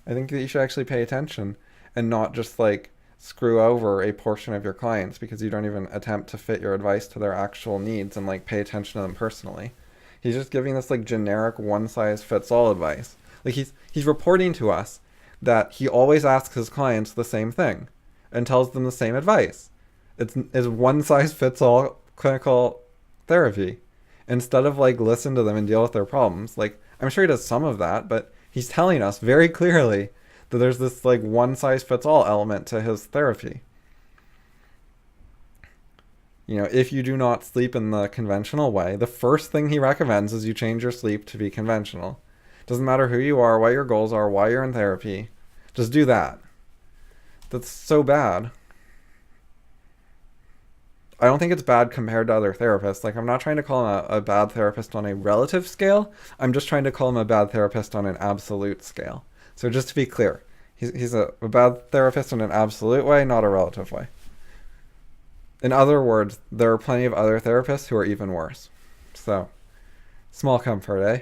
I think that you should actually pay attention and not just, like, screw over a portion of your clients because you don't even attempt to fit your advice to their actual needs and, like, pay attention to them personally. He's just giving this, like, generic one-size-fits-all advice. Like, he's reporting to us that he always asks his clients the same thing and tells them the same advice. It's one-size-fits-all clinical therapy. Instead of, like, listen to them and deal with their problems. Like, I'm sure he does some of that, but he's telling us very clearly that there's this, like, one-size-fits-all element to his therapy. If you do not sleep in the conventional way, the first thing he recommends is you change your sleep to be conventional. Doesn't matter who you are, what your goals are, why you're in therapy. Just do that. That's so bad. I don't think it's bad compared to other therapists. Like, I'm not trying to call him a bad therapist on a relative scale. I'm just trying to call him a bad therapist on an absolute scale. So just to be clear, he's a bad therapist in an absolute way, not a relative way. In other words, there are plenty of other therapists who are even worse. So, small comfort, eh?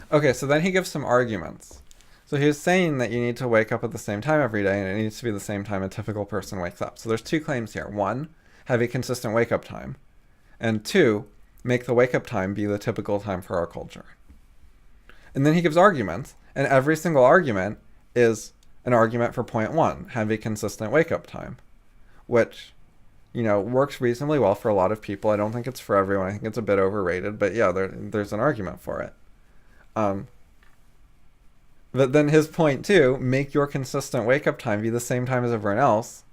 Okay, so then he gives some arguments. So he was saying that you need to wake up at the same time every day, and it needs to be the same time a typical person wakes up. So there's two claims here. One, have a consistent wake-up time. And two, make the wake-up time be the typical time for our culture. And then he gives arguments, and every single argument is an argument for point one: have a consistent wake up time, which, works reasonably well for a lot of people. I don't think it's for everyone. I think it's a bit overrated, but yeah, there's an argument for it. Um, but then his point two: make your consistent wake up time be the same time as everyone else.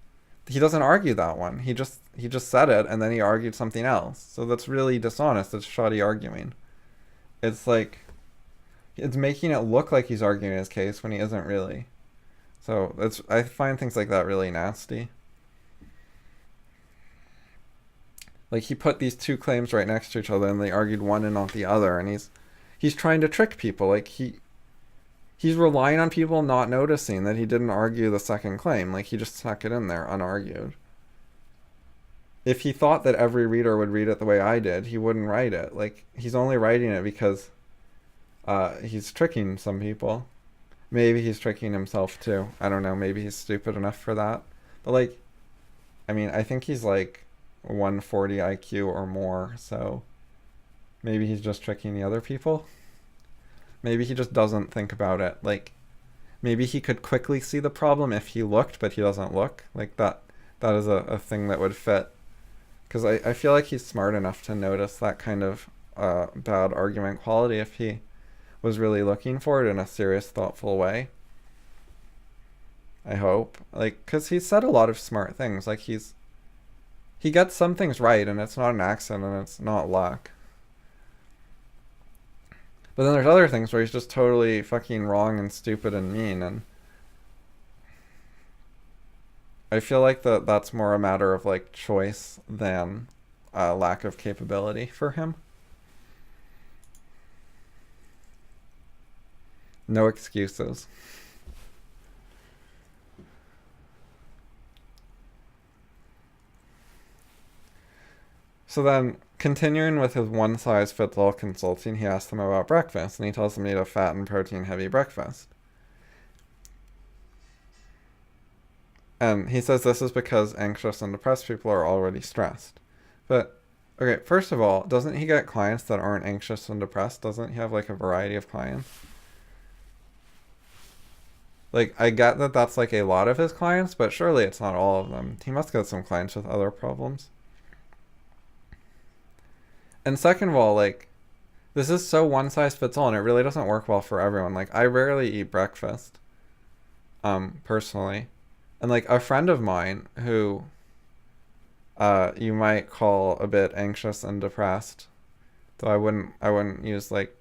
He doesn't argue that one. He just said it, and then he argued something else. So that's really dishonest. It's shoddy arguing. It's like, it's making it look like he's arguing his case when he isn't really. So I find things like that really nasty. Like, he put these two claims right next to each other, and they argued one and not the other, and he's trying to trick people. Like, he's relying on people not noticing that he didn't argue the second claim. Like, he just stuck it in there unargued. If he thought that every reader would read it the way I did, he wouldn't write it. Like, he's only writing it because he's tricking some people. Maybe he's tricking himself too. I don't know. Maybe he's stupid enough for that. But, like, I mean, I think he's like 140 IQ or more, so maybe he's just tricking the other people. Maybe he just doesn't think about it. Like, maybe he could quickly see the problem if he looked, but he doesn't look. Like, that is a thing that would fit. Because I feel like he's smart enough to notice that kind of bad argument quality if he was really looking for it in a serious, thoughtful way. I hope. Like, because he said a lot of smart things. Like, he gets some things right, and it's not an accident, and it's not luck. But then there's other things where he's just totally fucking wrong and stupid and mean, and I feel like that's more a matter of, like, choice than lack of capability for him. No excuses. So then, continuing with his one-size-fits-all consulting, he asks them about breakfast, and he tells them to eat a fat and protein-heavy breakfast. And he says this is because anxious and depressed people are already stressed. But, okay, first of all, doesn't he get clients that aren't anxious and depressed? Doesn't he have, like, a variety of clients? Like, I get that that's, like, a lot of his clients, but surely it's not all of them. He must get some clients with other problems. And second of all, like, this is so one size fits all, and it really doesn't work well for everyone. Like, I rarely eat breakfast, personally. And, like, a friend of mine who you might call a bit anxious and depressed, though I wouldn't use, like,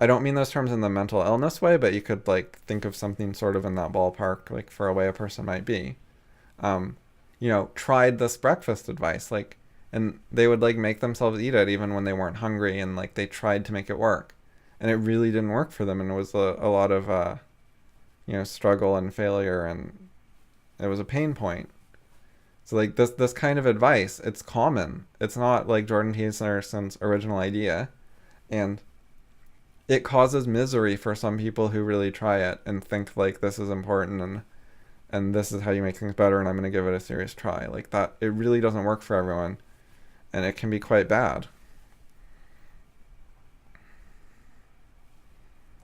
I don't mean those terms in the mental illness way, but you could, like, think of something sort of in that ballpark, like, for a way a person might be. Tried this breakfast advice, like, and they would, like, make themselves eat it even when they weren't hungry, and, like, they tried to make it work. And it really didn't work for them, and it was a lot of, struggle and failure, and it was a pain point. So, like, this kind of advice, it's common. It's not, like, Jordan Peterson's original idea. And it causes misery for some people who really try it and think, like, this is important, and this is how you make things better, and I'm going to give it a serious try. Like, that, it really doesn't work for everyone. And it can be quite bad.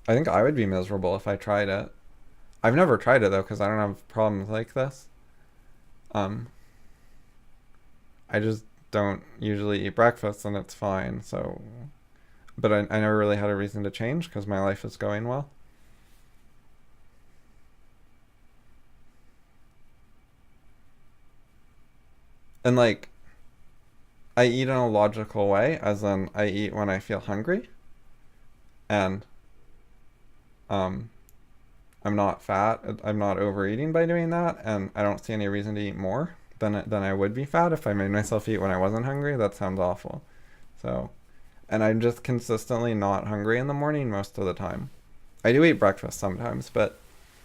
I think I would be miserable if I tried it. I've never tried it, though, because I don't have problems like this. I just don't usually eat breakfast, and it's fine, so... But I never really had a reason to change, because my life is going well. And, like, I eat in a logical way, as in I eat when I feel hungry, and I'm not fat. I'm not overeating by doing that, and I don't see any reason to eat more than I would be fat if I made myself eat when I wasn't hungry. That sounds awful. So, and I'm just consistently not hungry in the morning most of the time. I do eat breakfast sometimes, but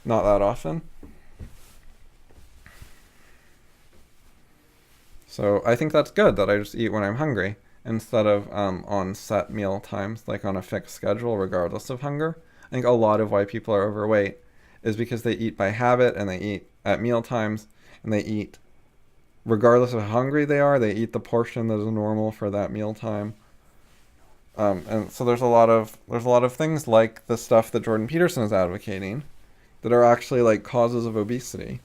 not that often. So I think that's good that I just eat when I'm hungry instead of on set meal times, like on a fixed schedule, regardless of hunger. I think a lot of why people are overweight is because they eat by habit, and they eat at meal times, and they eat regardless of how hungry they are. They eat the portion that is normal for that meal time. And so there's a lot of things like the stuff that Jordan Peterson is advocating that are actually like causes of obesity.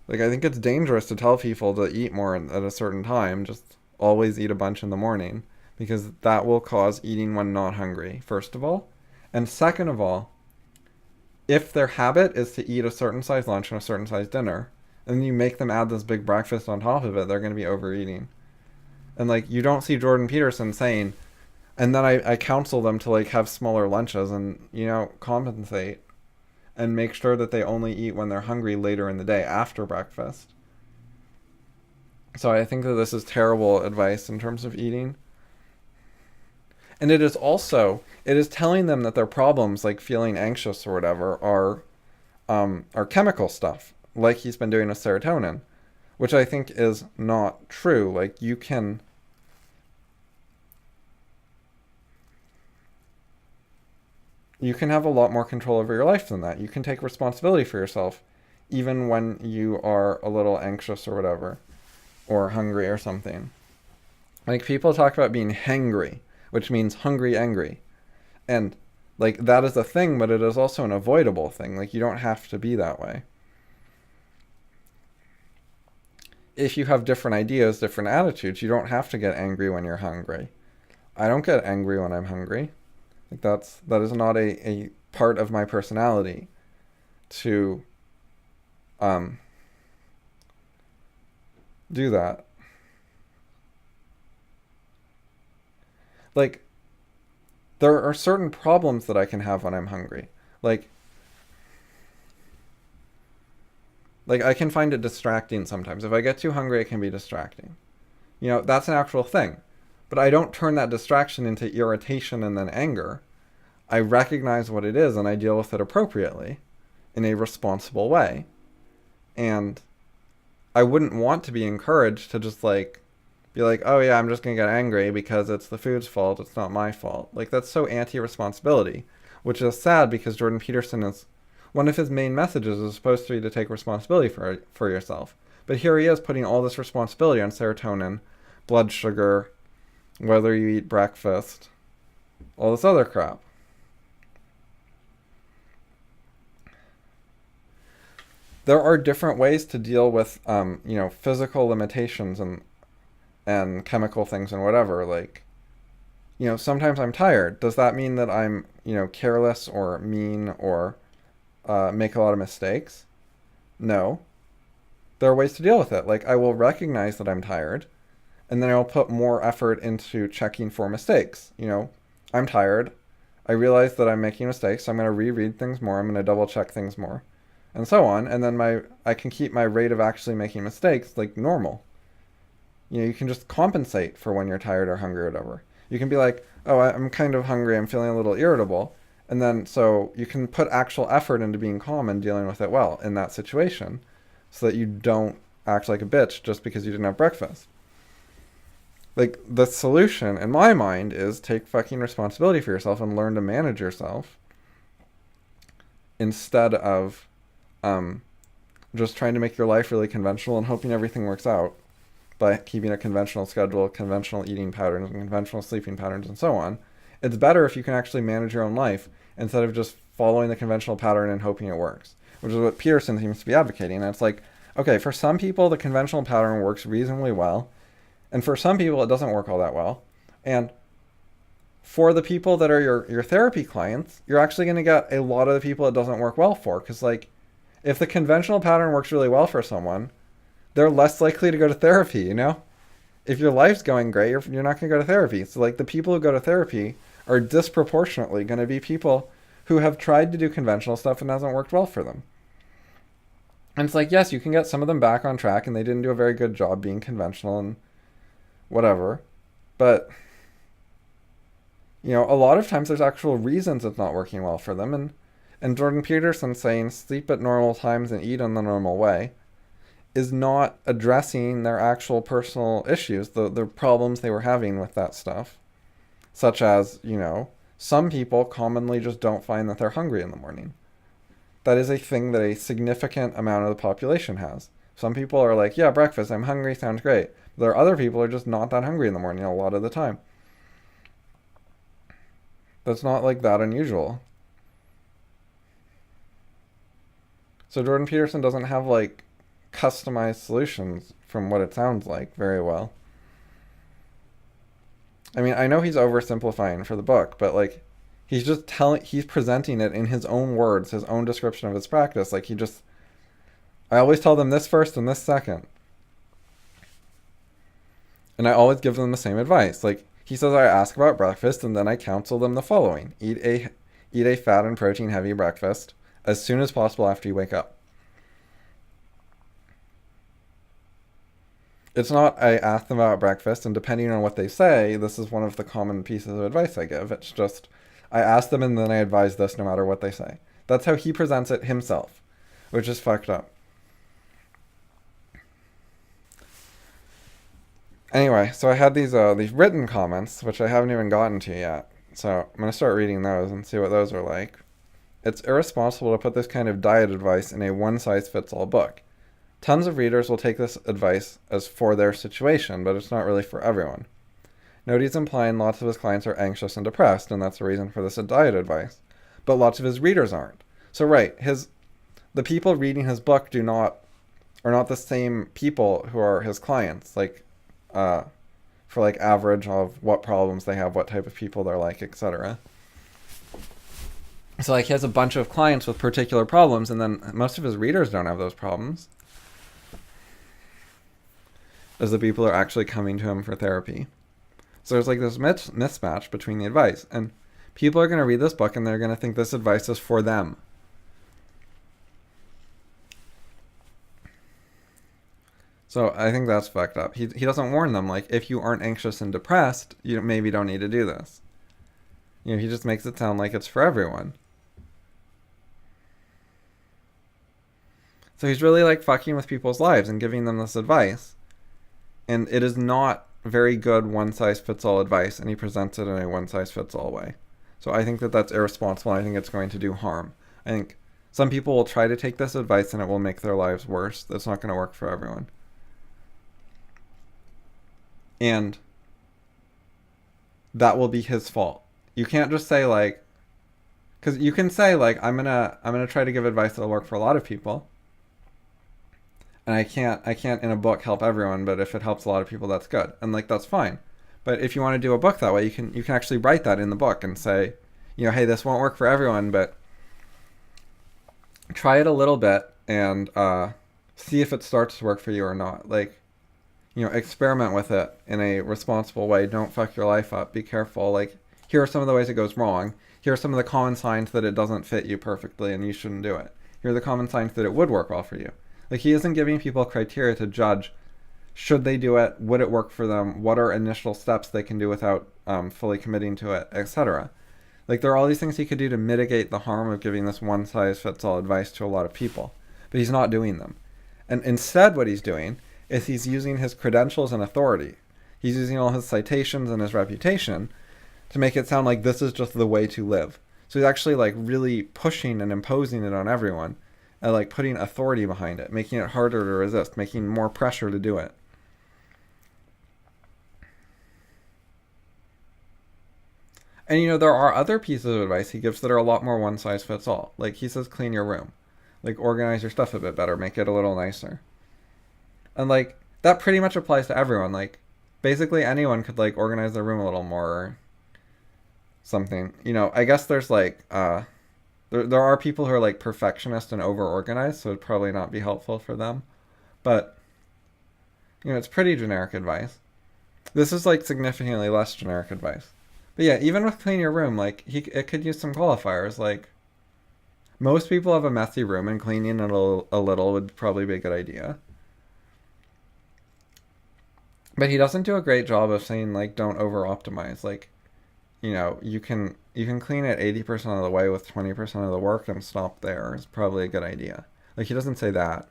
Like, I think it's dangerous to tell people to eat more at a certain time, just always eat a bunch in the morning, because that will cause eating when not hungry, first of all. And second of all, if their habit is to eat a certain size lunch and a certain size dinner, and you make them add this big breakfast on top of it, they're going to be overeating. And like, you don't see Jordan Peterson saying, and then I counsel them to like have smaller lunches and, compensate and make sure that they only eat when they're hungry later in the day after breakfast. So I think that this is terrible advice in terms of eating. And it is telling them that their problems, like feeling anxious or whatever, are chemical stuff, like he's been doing with serotonin, which I think is not true. Like, you can have a lot more control over your life than that. You can take responsibility for yourself, even when you are a little anxious or whatever, or hungry or something. Like, people talk about being hangry, which means hungry, angry. And, like, that is a thing, but it is also an avoidable thing. Like, you don't have to be that way. If you have different ideas, different attitudes, you don't have to get angry when you're hungry. I don't get angry when I'm hungry. Like, that is not a part of my personality to do that. Like, there are certain problems that I can have when I'm hungry. Like I can find it distracting sometimes. If I get too hungry, it can be distracting. That's an actual thing. But I don't turn that distraction into irritation and then anger. I recognize what it is and I deal with it appropriately in a responsible way. And I wouldn't want to be encouraged to just like be like, oh yeah, I'm just going to get angry because it's the food's fault. It's not my fault. Like, that's so anti-responsibility, which is sad because Jordan Peterson is, one of his main messages is supposed to be to take responsibility for yourself. But here he is putting all this responsibility on serotonin, blood sugar, whether you eat breakfast, all this other crap. There are different ways to deal with, physical limitations and chemical things and whatever. Like, sometimes I'm tired. Does that mean that I'm, careless or mean or make a lot of mistakes? No. There are ways to deal with it. Like, I will recognize that I'm tired, and then I'll put more effort into checking for mistakes. I'm tired. I realize that I'm making mistakes, so I'm going to reread things more. I'm going to double check things more, and so on. And then I can keep my rate of actually making mistakes like normal. You can just compensate for when you're tired or hungry or whatever. You can be like, oh, I'm kind of hungry. I'm feeling a little irritable. And then so you can put actual effort into being calm and dealing with it well in that situation so that you don't act like a bitch just because you didn't have breakfast. Like, the solution in my mind is take fucking responsibility for yourself and learn to manage yourself instead of just trying to make your life really conventional and hoping everything works out by keeping a conventional schedule, conventional eating patterns, and conventional sleeping patterns, and so on. It's better if you can actually manage your own life instead of just following the conventional pattern and hoping it works, which is what Peterson seems to be advocating. And it's like, okay, for some people, the conventional pattern works reasonably well, and for some people, it doesn't work all that well. And for the people that are your therapy clients, you're actually going to get a lot of the people it doesn't work well for, because, like, if the conventional pattern works really well for someone, they're less likely to go to therapy, If your life's going great, you're not going to go to therapy. So, like, the people who go to therapy are disproportionately going to be people who have tried to do conventional stuff and hasn't worked well for them. And it's like, yes, you can get some of them back on track and they didn't do a very good job being conventional and whatever. But, a lot of times there's actual reasons it's not working well for them. And Jordan Peterson saying sleep at normal times and eat in the normal way is not addressing their actual personal issues, the problems they were having with that stuff. Such as, some people commonly just don't find that they're hungry in the morning. That is a thing that a significant amount of the population has. Some people are like, yeah, breakfast, I'm hungry, sounds great. There are other people who are just not that hungry in the morning a lot of the time. That's not like that unusual. So Jordan Peterson doesn't have like customized solutions from what it sounds like very well. I mean, I know he's oversimplifying for the book, but like he's presenting it in his own words, his own description of his practice. Like I always tell them this first and this second. And I always give them the same advice. Like he says, I ask about breakfast and then I counsel them the following: eat a fat and protein heavy breakfast as soon as possible after you wake up. It's not I ask them about breakfast and depending on what they say, this is one of the common pieces of advice I give. It's just I ask them and then I advise this no matter what they say. That's how he presents it himself, which is fucked up. Anyway, so I had these written comments, which I haven't even gotten to yet. So I'm going to start reading those and see what those are like. It's irresponsible to put this kind of diet advice in a one-size-fits-all book. Tons of readers will take this advice as for their situation, but it's not really for everyone. Nody's implying lots of his clients are anxious and depressed, and that's the reason for this diet advice. But lots of his readers aren't. So right, the people reading his book are not the same people who are his clients. Like, for like average of what problems they have, what type of people they're like, etc. So like he has a bunch of clients with particular problems, and then most of his readers don't have those problems, as the people are actually coming to him for therapy. So there's like this mismatch between the advice, and people are going to read this book and they're going to think this advice is for them. So I think that's fucked up. He doesn't warn them, like, if you aren't anxious and depressed, you maybe don't need to do this. You know, he just makes it sound like it's for everyone. So he's really like fucking with people's lives and giving them this advice. And it is not very good one-size-fits-all advice, and he presents it in a one-size-fits-all way. So I think that that's irresponsible, and I think it's going to do harm. I think some people will try to take this advice and it will make their lives worse. That's not going to work for everyone. And that will be his fault. You can't just say like, because you can say like, I'm gonna try to give advice that'll work for a lot of people, and I can't in a book help everyone, but if it helps a lot of people, that's good, and like that's fine. But if you want to do a book that way, you can actually write that in the book and say, you know, hey, this won't work for everyone, but try it a little bit and see if it starts to work for you or not. Like, you know, experiment with it in a responsible way. Don't fuck your life up. Be careful. Like, here are some of the ways it goes wrong. Here are some of the common signs that it doesn't fit you perfectly and you shouldn't do it. Here are the common signs that it would work well for you. Like, he isn't giving people criteria to judge, should they do it, would it work for them, what are initial steps they can do without fully committing to it, etc. Like, there are all these things he could do to mitigate the harm of giving this one-size-fits-all advice to a lot of people. But he's not doing them. And instead what he's doing is he's using his credentials and authority. He's using all his citations and his reputation to make it sound like this is just the way to live. So he's actually like really pushing and imposing it on everyone and like putting authority behind it, making it harder to resist, making more pressure to do it. And you know, there are other pieces of advice he gives that are a lot more one size fits all. Like he says, clean your room. Like organize your stuff a bit better, make it a little nicer. And like that pretty much applies to everyone. Like basically anyone could like organize their room a little more or something. You know, I guess there's like there are people who are like perfectionist and over organized, so it'd probably not be helpful for them. But you know, it's pretty generic advice. This is like significantly less generic advice. But yeah, even with clean your room, like it could use some qualifiers. Like most people have a messy room, and cleaning it a little would probably be a good idea. But he doesn't do a great job of saying like don't over optimize. Like, you know, you can clean it 80% of the way with 20% of the work and stop there is probably a good idea. Like he doesn't say that,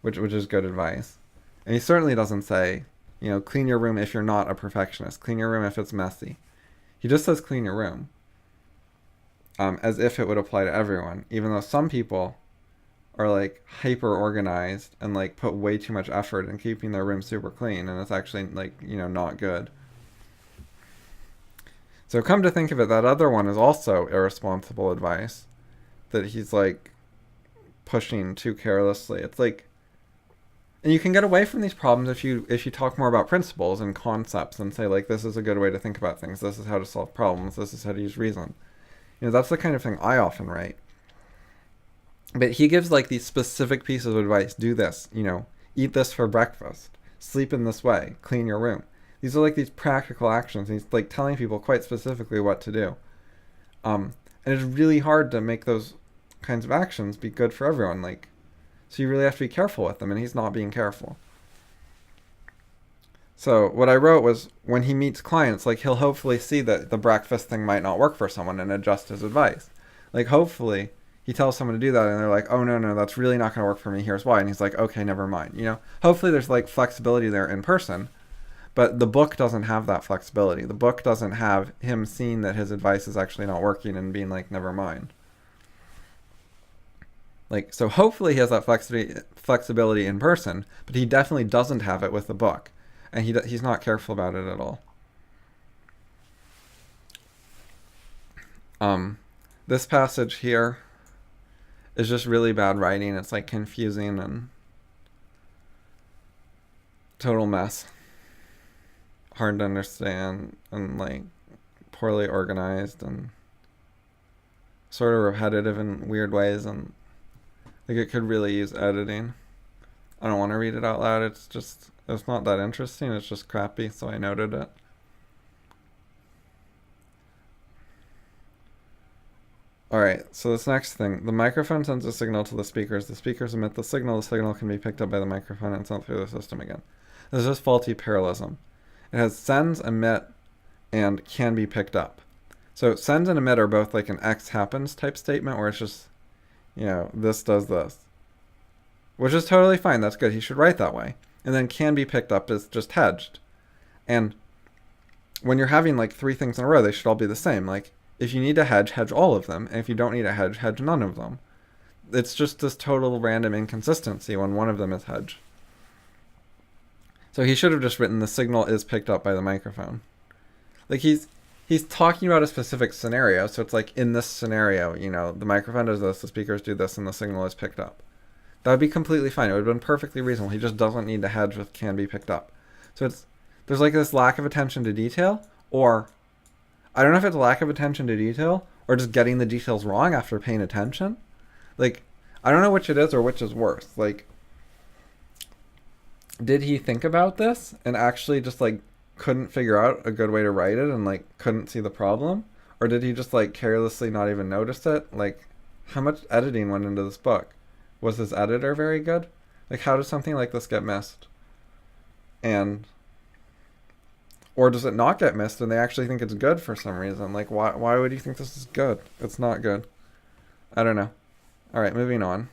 which is good advice. And he certainly doesn't say, you know, clean your room if you're not a perfectionist. Clean your room if it's messy. He just says clean your room. As if it would apply to everyone, even though some people are like hyper organized and like put way too much effort in keeping their room super clean, and it's actually like, you know, not good. So come to think of it, that other one is also irresponsible advice that he's like pushing too carelessly. It's like, and you can get away from these problems if you talk more about principles and concepts and say, like, this is a good way to think about things. This is how to solve problems. This is how to use reason. That's the kind of thing I often write. But he gives like these specific pieces of advice. Do this, eat this for breakfast, sleep in this way, clean your room. These are like these practical actions. He's like telling people quite specifically what to do. And it's really hard to make those kinds of actions be good for everyone. Like, so you really have to be careful with them, and he's not being careful. So what I wrote was, when he meets clients, like, he'll hopefully see that the breakfast thing might not work for someone and adjust his advice. Like, hopefully he tells someone to do that and they're like, oh, no, that's really not going to work for me. Here's why. And he's like, okay, never mind. Hopefully there's like flexibility there in person, but the book doesn't have that flexibility. The book doesn't have him seeing that his advice is actually not working and being like, never mind. Like, so hopefully he has that flexibility in person, but he definitely doesn't have it with the book. And he's not careful about it at all. This passage here is just really bad writing. It's like confusing and total mess. Hard to understand and like poorly organized and sort of repetitive in weird ways, and like it could really use editing. I don't want to read it out loud. It's not that interesting. It's just crappy, so I noted it. Alright, so this next thing. The microphone sends a signal to the speakers. The speakers emit the signal. The signal can be picked up by the microphone and sent through the system again. This is just faulty parallelism. It has sends, emit, and can be picked up. So sends and emit are both like an X happens type statement where it's just, this does this. Which is totally fine. That's good. He should write that way. And then can be picked up is just hedged. And when you're having like three things in a row, they should all be the same. Like, if you need to hedge all of them. And if you don't need to hedge none of them. It's just this total random inconsistency when one of them is hedged. So he should have just written the signal is picked up by the microphone. Like he's talking about a specific scenario. So it's like, in this scenario, the microphone does this, the speakers do this, and the signal is picked up. That would be completely fine. It would have been perfectly reasonable. He just doesn't need to hedge with can be picked up. So there's like this lack of attention to detail, or I don't know if it's lack of attention to detail or just getting the details wrong after paying attention. Like, I don't know which it is or which is worse. Like, did he think about this and actually just like couldn't figure out a good way to write it and like couldn't see the problem? Or did he just like carelessly not even notice it? Like, how much editing went into this book? Was his editor very good? Like, how does something like this get missed? Or does it not get missed and they actually think it's good for some reason? Like, why would you think this is good? It's not good. I don't know. All right, moving on.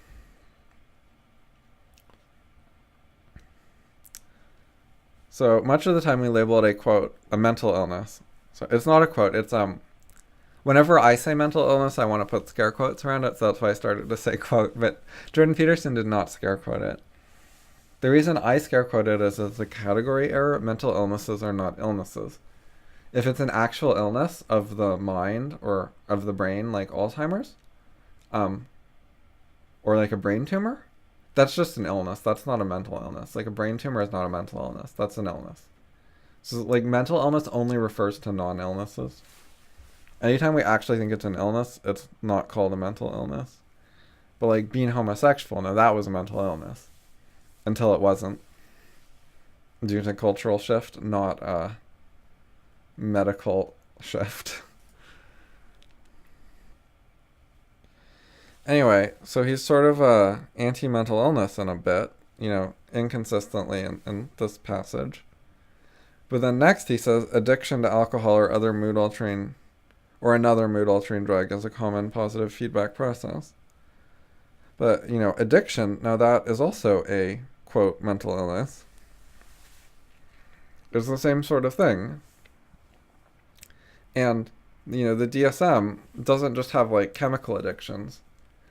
So much of the time we label it a quote, a mental illness. So it's not a quote. It's whenever I say mental illness, I want to put scare quotes around it. So that's why I started to say quote. But Jordan Peterson did not scare quote it. The reason I scare quote it is it's a category error. Mental illnesses are not illnesses. If it's an actual illness of the mind or of the brain, like Alzheimer's, or like a brain tumor, that's just an illness. That's not a mental illness. Like a brain tumor is not a mental illness. That's an illness. So like mental illness only refers to non-illnesses. Anytime we actually think it's an illness, it's not called a mental illness. But like being homosexual, no, that was a mental illness. Until it wasn't. Due to cultural shift, not a medical shift. Anyway, so he's sort of anti-mental illness in a bit, inconsistently in this passage. But then next he says addiction to alcohol or other mood-altering or another mood-altering drug is a common positive feedback process. But, addiction, now that is also a, quote, mental illness. It's the same sort of thing. And, the DSM doesn't just have, like, chemical addictions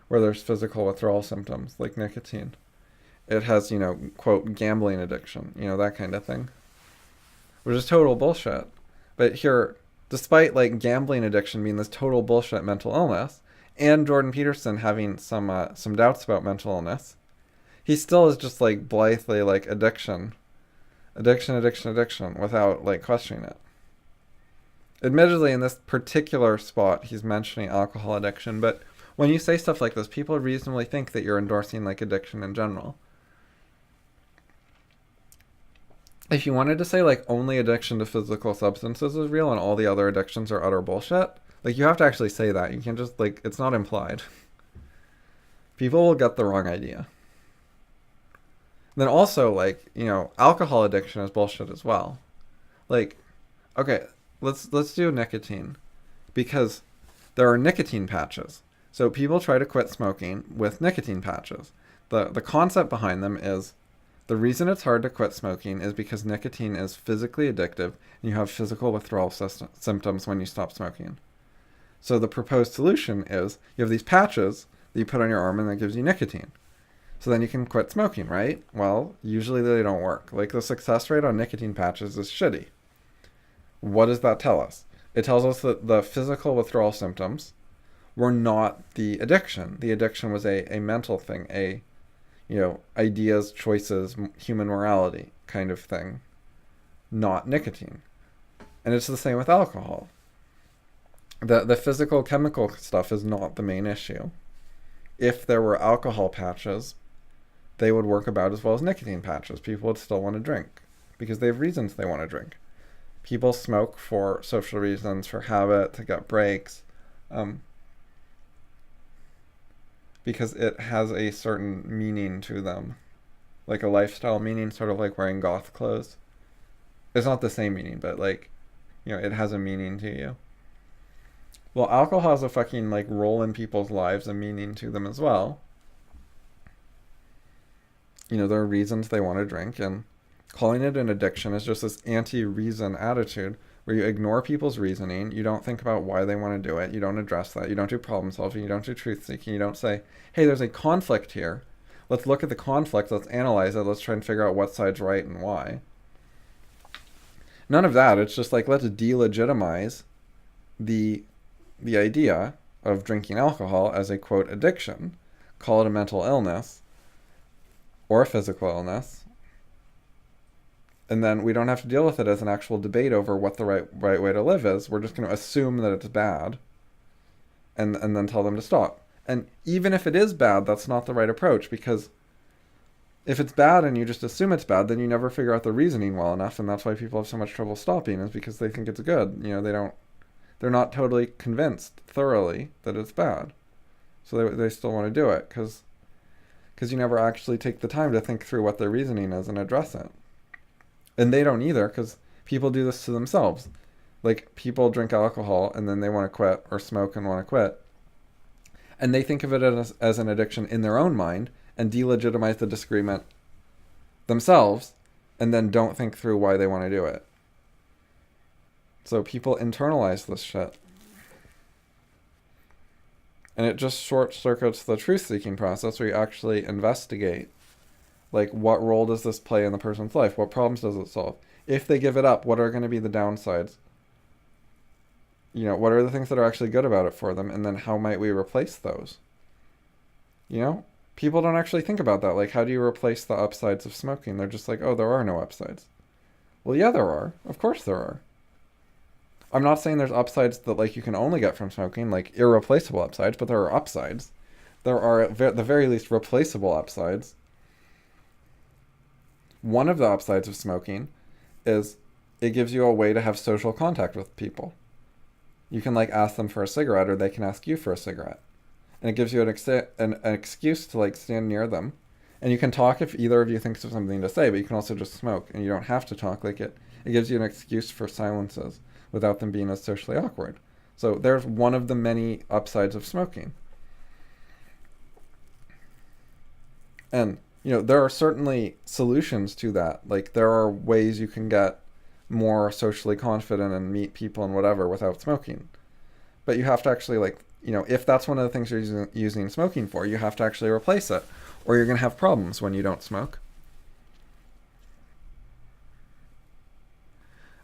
where there's physical withdrawal symptoms, like nicotine. It has, quote, gambling addiction, that kind of thing. Which is total bullshit. But here, despite, like, gambling addiction being this total bullshit mental illness, and Jordan Peterson having some doubts about mental illness, he still is just like blithely like addiction without like questioning it. Admittedly, in this particular spot, he's mentioning alcohol addiction, but when you say stuff like this, people reasonably think that you're endorsing like addiction in general. If you wanted to say like only addiction to physical substances is real and all the other addictions are utter bullshit, like you have to actually say that. You can't just like, it's not implied. People will get the wrong idea. Then also like, alcohol addiction is bullshit as well. Like, okay, let's do nicotine, because there are nicotine patches. So people try to quit smoking with nicotine patches. The concept behind them is the reason it's hard to quit smoking is because nicotine is physically addictive and you have physical withdrawal symptoms when you stop smoking. So the proposed solution is you have these patches that you put on your arm and that gives you nicotine. So then you can quit smoking, right? Well, usually they don't work. Like the success rate on nicotine patches is shitty. What does that tell us? It tells us that the physical withdrawal symptoms were not the addiction. The addiction was a mental thing, ideas, choices, human morality kind of thing, not nicotine. And it's the same with alcohol. The physical chemical stuff is not the main issue. If there were alcohol patches, they would work about as well as nicotine patches. People would still want to drink because they have reasons they want to drink. People smoke for social reasons, for habit, to get breaks, because it has a certain meaning to them, like a lifestyle meaning, sort of like wearing goth clothes. It's not the same meaning, but like, it has a meaning to you. Well, alcohol has a fucking like role in people's lives, a meaning to them as well. There are reasons they want to drink, and calling it an addiction is just this anti-reason attitude where you ignore people's reasoning, you don't think about why they want to do it, you don't address that, you don't do problem solving, you don't do truth seeking, you don't say, hey, there's a conflict here, let's look at the conflict, let's analyze it, let's try and figure out what side's right and why. None of that. It's just like, let's delegitimize the idea of drinking alcohol as a, quote, addiction, call it a mental illness or a physical illness, and then we don't have to deal with it as an actual debate over what the right way to live is. We're just going to assume that it's bad and then tell them to stop. And even if it is bad, that's not the right approach, because if it's bad and you just assume it's bad, then you never figure out the reasoning well enough, and that's why people have so much trouble stopping, is because they think it's good. They're not totally convinced thoroughly that it's bad. So they still want to do it because you never actually take the time to think through what their reasoning is and address it. And they don't either, because people do this to themselves. Like, people drink alcohol and then they want to quit, or smoke and want to quit. And they think of it as an addiction in their own mind and delegitimize the disagreement themselves, and then don't think through why they want to do it. So people internalize this shit. And it just short circuits the truth-seeking process where you actually investigate. Like, what role does this play in the person's life? What problems does it solve? If they give it up, what are going to be the downsides? What are the things that are actually good about it for them? And then how might we replace those? People don't actually think about that. Like, how do you replace the upsides of smoking? They're just like, oh, there are no upsides. Well, yeah, there are. Of course there are. I'm not saying there's upsides that, like, you can only get from smoking, like irreplaceable upsides, but there are upsides. There are, at the very least, replaceable upsides. One of the upsides of smoking is it gives you a way to have social contact with people. You can, like, ask them for a cigarette, or they can ask you for a cigarette. And it gives you an excuse to, like, stand near them. And you can talk if either of you thinks of something to say, but you can also just smoke, and you don't have to talk. Like, it gives you an excuse for silences without them being as socially awkward. So there's one of the many upsides of smoking. And, there are certainly solutions to that. Like, there are ways you can get more socially confident and meet people and whatever without smoking. But you have to actually, like, if that's one of the things you're using smoking for, you have to actually replace it, or you're going to have problems when you don't smoke.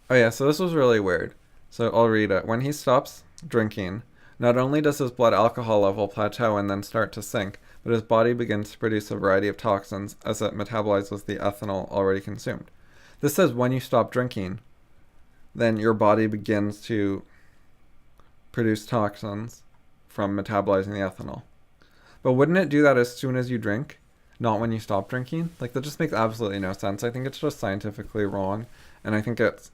Oh yeah, so this was really weird. So I'll read it. When he stops drinking, Not only does his blood alcohol level plateau and then start to sink, but his body begins to produce a variety of toxins as it metabolizes the ethanol already consumed. This says when you stop drinking, then your body begins to produce toxins from metabolizing the ethanol. But wouldn't it do that as soon as you drink, not when you stop drinking? Like, that just makes absolutely no sense. I think it's just scientifically wrong, and I think it's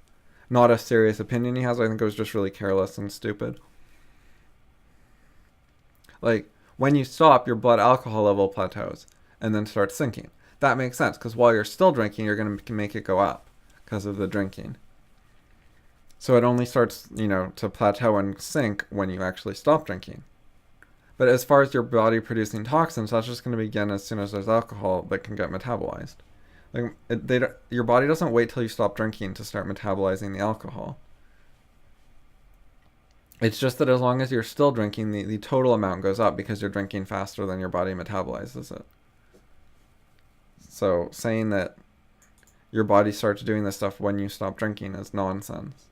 not a serious opinion he has. I think it was just really careless and stupid. Like, when you stop, your blood alcohol level plateaus and then starts sinking. That makes sense, because while you're still drinking, you're going to make it go up because of the drinking. So it only starts, to plateau and sink when you actually stop drinking. But as far as your body producing toxins, that's just going to begin as soon as there's alcohol that can get metabolized. Your body doesn't wait till you stop drinking to start metabolizing the alcohol. It's just that as long as you're still drinking, the total amount goes up because you're drinking faster than your body metabolizes it. So saying that your body starts doing this stuff when you stop drinking is nonsense.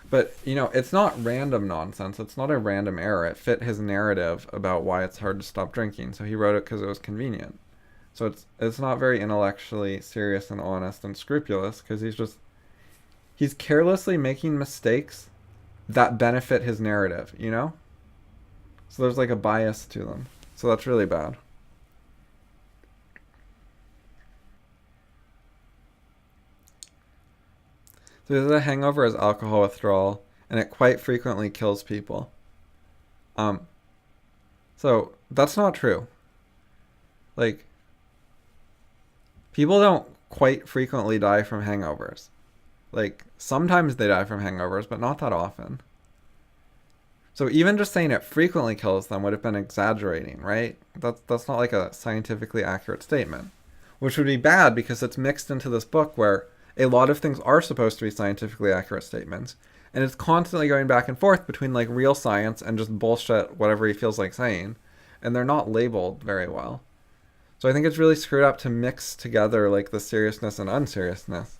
But, it's not random nonsense. It's not a random error. It fit his narrative about why it's hard to stop drinking. So he wrote it because it was convenient. So it's not very intellectually serious and honest and scrupulous, because he's carelessly making mistakes that benefit his narrative, So there's like a bias to them. So that's really bad. So the hangover is alcohol withdrawal, and it quite frequently kills people. So that's not true. Like, people don't quite frequently die from hangovers. Like, sometimes they die from hangovers, but not that often. So even just saying it frequently kills them would have been exaggerating, right? That's not like a scientifically accurate statement. Which would be bad because it's mixed into this book where a lot of things are supposed to be scientifically accurate statements. And it's constantly going back and forth between like real science and just bullshit, whatever he feels like saying. And they're not labeled very well. So I think it's really screwed up to mix together like the seriousness and unseriousness.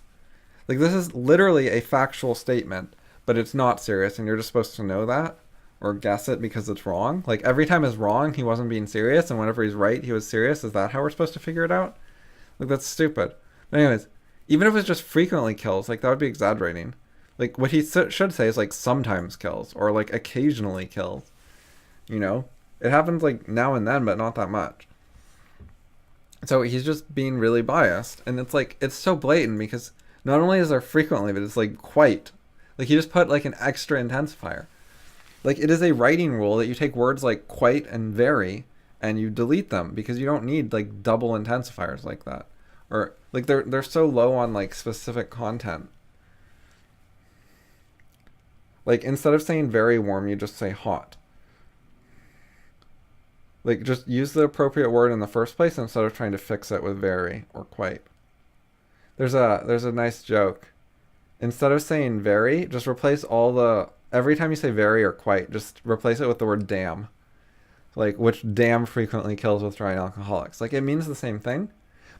Like, this is literally a factual statement, but it's not serious, and you're just supposed to know that or guess it because it's wrong. Like, every time it's wrong, he wasn't being serious, and whenever he's right, he was serious. Is that how we're supposed to figure it out? Like, that's stupid. But anyways, even if it's just frequently kills, like, that would be exaggerating. Like, what he should say is, like, sometimes kills, or, like, occasionally kills. It happens, like, now and then, but not that much. So he's just being really biased, and it's, like, it's so blatant because not only is there frequently, but it's, like, quite. Like, he just put, like, an extra intensifier. Like, it is a writing rule that you take words like quite and very, and you delete them, because you don't need, like, double intensifiers like that. Or, like, they're so low on, like, specific content. Like, instead of saying very warm, you just say hot. Like, just use the appropriate word in the first place instead of trying to fix it with very or quite. There's a nice joke. Instead of saying very, just replace every time you say very or quite, just replace it with the word damn. Like, which damn frequently kills withdrawing alcoholics. Like, it means the same thing,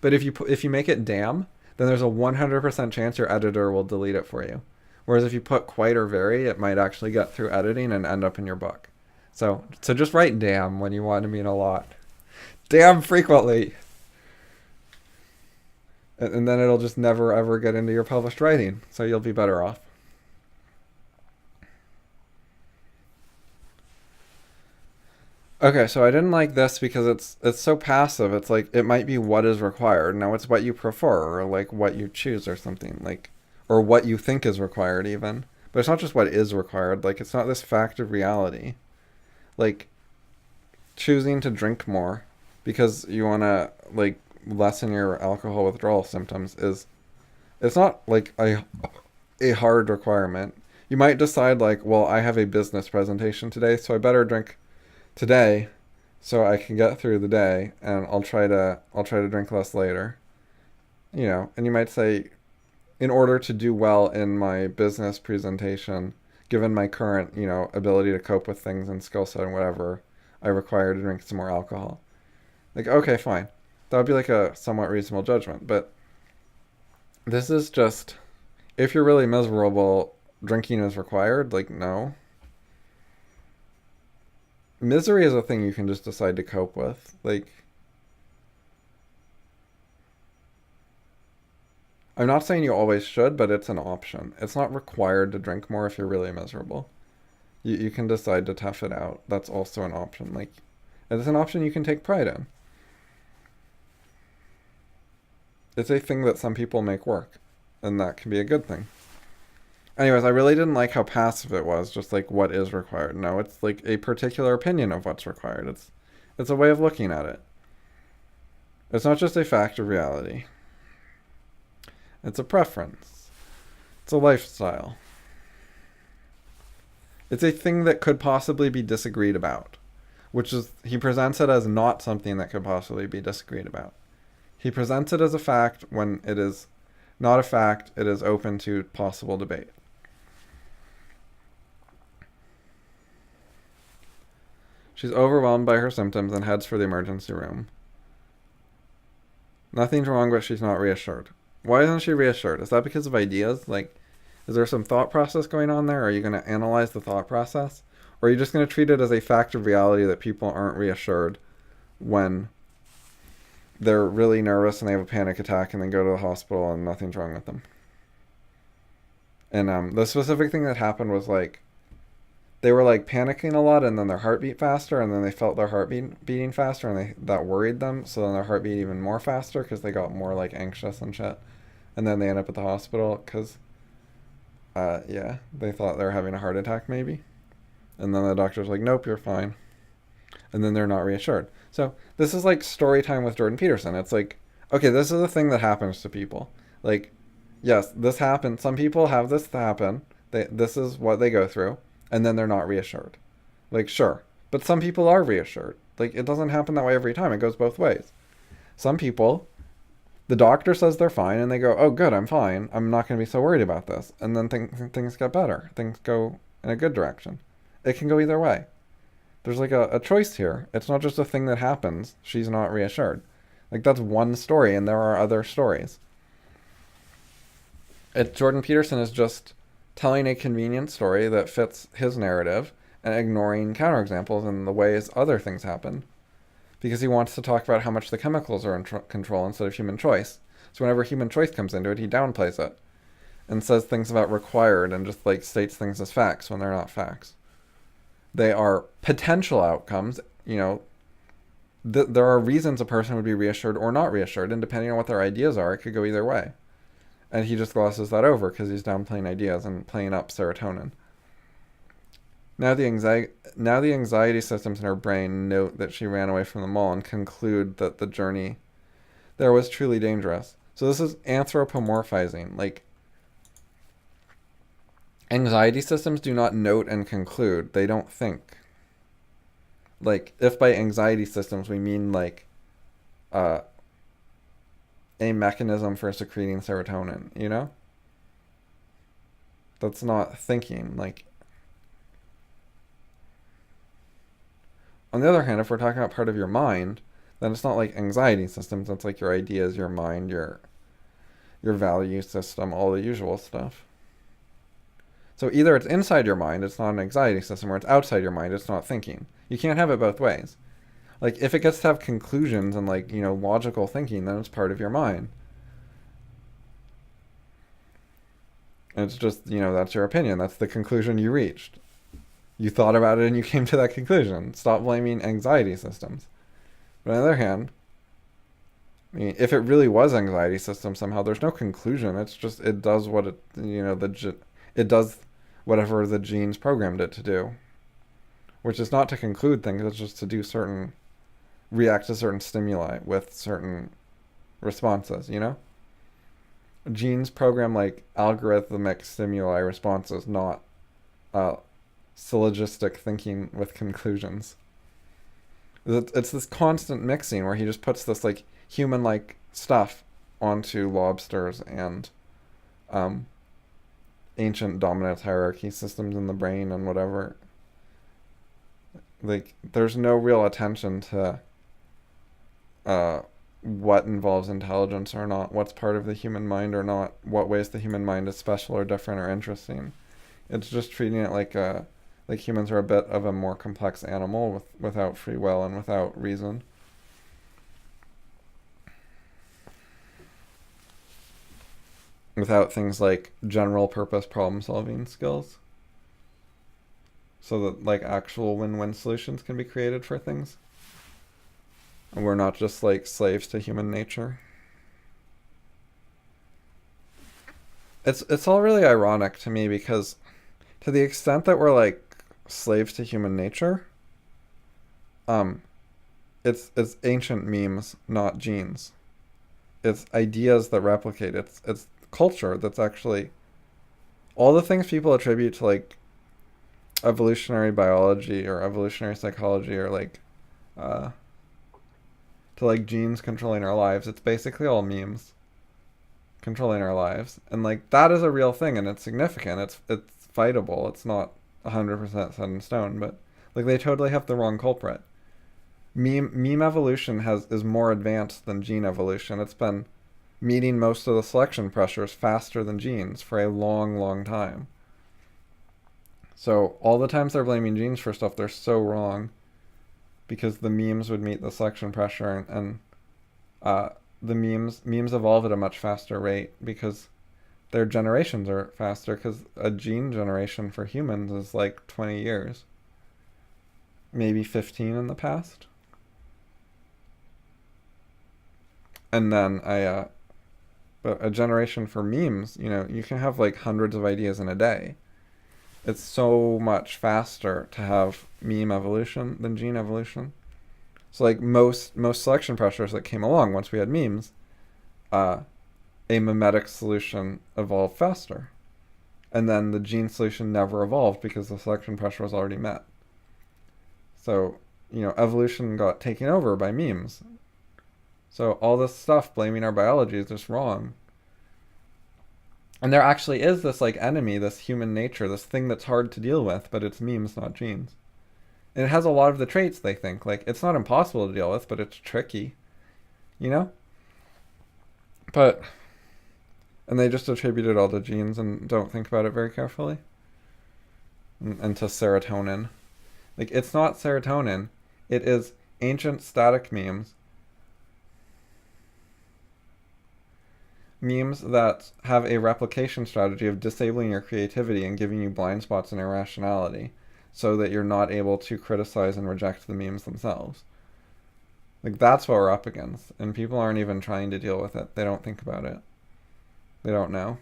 but if you make it damn, then there's a 100% chance your editor will delete it for you. Whereas if you put quite or very, it might actually get through editing and end up in your book. So just write damn when you want to mean a lot. Damn frequently. And then it'll just never ever get into your published writing. So you'll be better off. Okay, so I didn't like this because it's so passive. It's like, it might be what is required. Now it's what you prefer, or like what you choose or something. Like, or what you think is required even. But it's not just what is required. Like, it's not this fact of reality. Like, choosing to drink more because you want to, like, lessen your alcohol withdrawal symptoms it's not like a hard requirement. You might decide, like, well, I have a business presentation today, so I better drink today so I can get through the day, and I'll try to drink less later. And you might say, in order to do well in my business presentation, given my current, ability to cope with things and skill set and whatever, I require to drink some more alcohol. Like, okay, fine. That would be like a somewhat reasonable judgment. But this is just, if you're really miserable, drinking is required. Like, no. misery is a thing you can just decide to cope with. Like, I'm not saying you always should, but it's an option. It's not required to drink more if you're really miserable. You can decide to tough it out. That's also an option. Like, it's an option you can take pride in. It's a thing that some people make work, and that can be a good thing. Anyways, I really didn't like how passive it was, just like what is required. No, it's like a particular opinion of what's required. It's a way of looking at it. It's not just a fact of reality. It's a preference. It's a lifestyle. It's a thing that could possibly be disagreed about, which is, he presents it as not something that could possibly be disagreed about. He presents it as a fact when it is not a fact, it is open to possible debate. She's overwhelmed by her symptoms and heads for the emergency room. Nothing's wrong, but she's not reassured. Why isn't she reassured? Is that because of ideas? Like, is there some thought process going on there? Are you going to analyze the thought process? Or are you just going to treat it as a fact of reality that people aren't reassured when they're really nervous and they have a panic attack and then go to the hospital and nothing's wrong with them? And the specific thing that happened was, like, they were, like, panicking a lot, and then their heart beat faster, and then they felt their heart beating faster, and that worried them, so then their heart beat even more faster because they got more, like, anxious and shit. And then they end up at the hospital because, yeah, they thought they were having a heart attack maybe. And then the doctor's like, nope, you're fine. And then they're not reassured. So this is like story time with Jordan Peterson. It's like, okay, this is a thing that happens to people. Like, yes, this happens. Some people have this happen. This is what they go through. And then they're not reassured. Like, sure. But some people are reassured. Like, it doesn't happen that way every time. It goes both ways. Some people, the doctor says they're fine, and they go, oh, good, I'm fine. I'm not going to be so worried about this. And then things get better. Things go in a good direction. It can go either way. There's like a choice here. It's not just a thing that happens. She's not reassured. Like, that's one story, and there are other stories. Jordan Peterson is just telling a convenient story that fits his narrative and ignoring counterexamples and the ways other things happen. Because he wants to talk about how much the chemicals are in control instead of human choice. So whenever human choice comes into it, he downplays it and says things about required and just, like, states things as facts when they're not facts. They are potential outcomes. You know, there are reasons a person would be reassured or not reassured, and depending on what their ideas are, it could go either way. And he just glosses that over because he's downplaying ideas and playing up serotonin. Now the anxiety systems in her brain note that she ran away from the mall and conclude that the journey there was truly dangerous. So this is anthropomorphizing. Like, anxiety systems do not note and conclude. They don't think. Like, if by anxiety systems we mean, like, a mechanism for secreting serotonin, you know? That's not thinking. Like, on the other hand, if we're talking about part of your mind, then it's not like anxiety systems. It's like your ideas, your mind, your value system, all the usual stuff. So either it's inside your mind, it's not an anxiety system, or it's outside your mind, it's not thinking. You can't have it both ways. Like, if it gets to have conclusions and, like, you know, logical thinking, then it's part of your mind. And it's just, you know, that's your opinion. That's the conclusion you reached. You thought about it and you came to that conclusion. Stop blaming anxiety systems. But on the other hand, I mean, if it really was anxiety system somehow, there's no conclusion. It's just, it does what it, you know, it does whatever the genes programmed it to do. Which is not to conclude things, it's just to do react to certain stimuli with certain responses, you know? Genes program, like, algorithmic stimuli responses, not syllogistic thinking with conclusions. It's this constant mixing where he just puts this, like, human-like stuff onto lobsters and ancient dominance hierarchy systems in the brain and whatever. Like, there's no real attention to what involves intelligence or not, what's part of the human mind or not, what ways the human mind is special or different or interesting. It's just treating it like a Like humans are a bit of a more complex animal without free will and without reason. Without things like general purpose problem solving skills. So that like actual win-win solutions can be created for things. And we're not just like slaves to human nature. It's all really ironic to me because to the extent that we're like slaves to human nature, um, it's ancient memes, not genes. It's ideas that replicate. It's culture that's actually all the things people attribute to like evolutionary biology or evolutionary psychology or like uh, to like genes controlling our lives. It's basically all memes controlling our lives, and like that is a real thing and it's significant. It's fightable. It's not 100% set in stone, but like they totally have the wrong culprit. Meme evolution is more advanced than gene evolution. It's been meeting most of the selection pressures faster than genes for a long, long time. So all the times they're blaming genes for stuff, they're so wrong because the memes would meet the selection pressure and the memes evolve at a much faster rate because their generations are faster because a gene generation for humans is like 20 years, maybe 15 in the past. And then but a generation for memes, you can have like hundreds of ideas in a day. It's so much faster to have meme evolution than gene evolution. So like most selection pressures that came along once we had memes, a mimetic solution evolved faster. And then the gene solution never evolved because the selection pressure was already met. So, evolution got taken over by memes. So all this stuff blaming our biology is just wrong. And there actually is this like enemy, this human nature, this thing that's hard to deal with, but it's memes, not genes. And it has a lot of the traits they think. Like it's not impossible to deal with, but it's tricky. You know? And they just attribute it all to genes and don't think about it very carefully. And to serotonin. Like it's not serotonin. It is ancient static memes. Memes that have a replication strategy of disabling your creativity and giving you blind spots and irrationality so that you're not able to criticize and reject the memes themselves. Like that's what we're up against, and people aren't even trying to deal with it. They don't think about it. They don't know.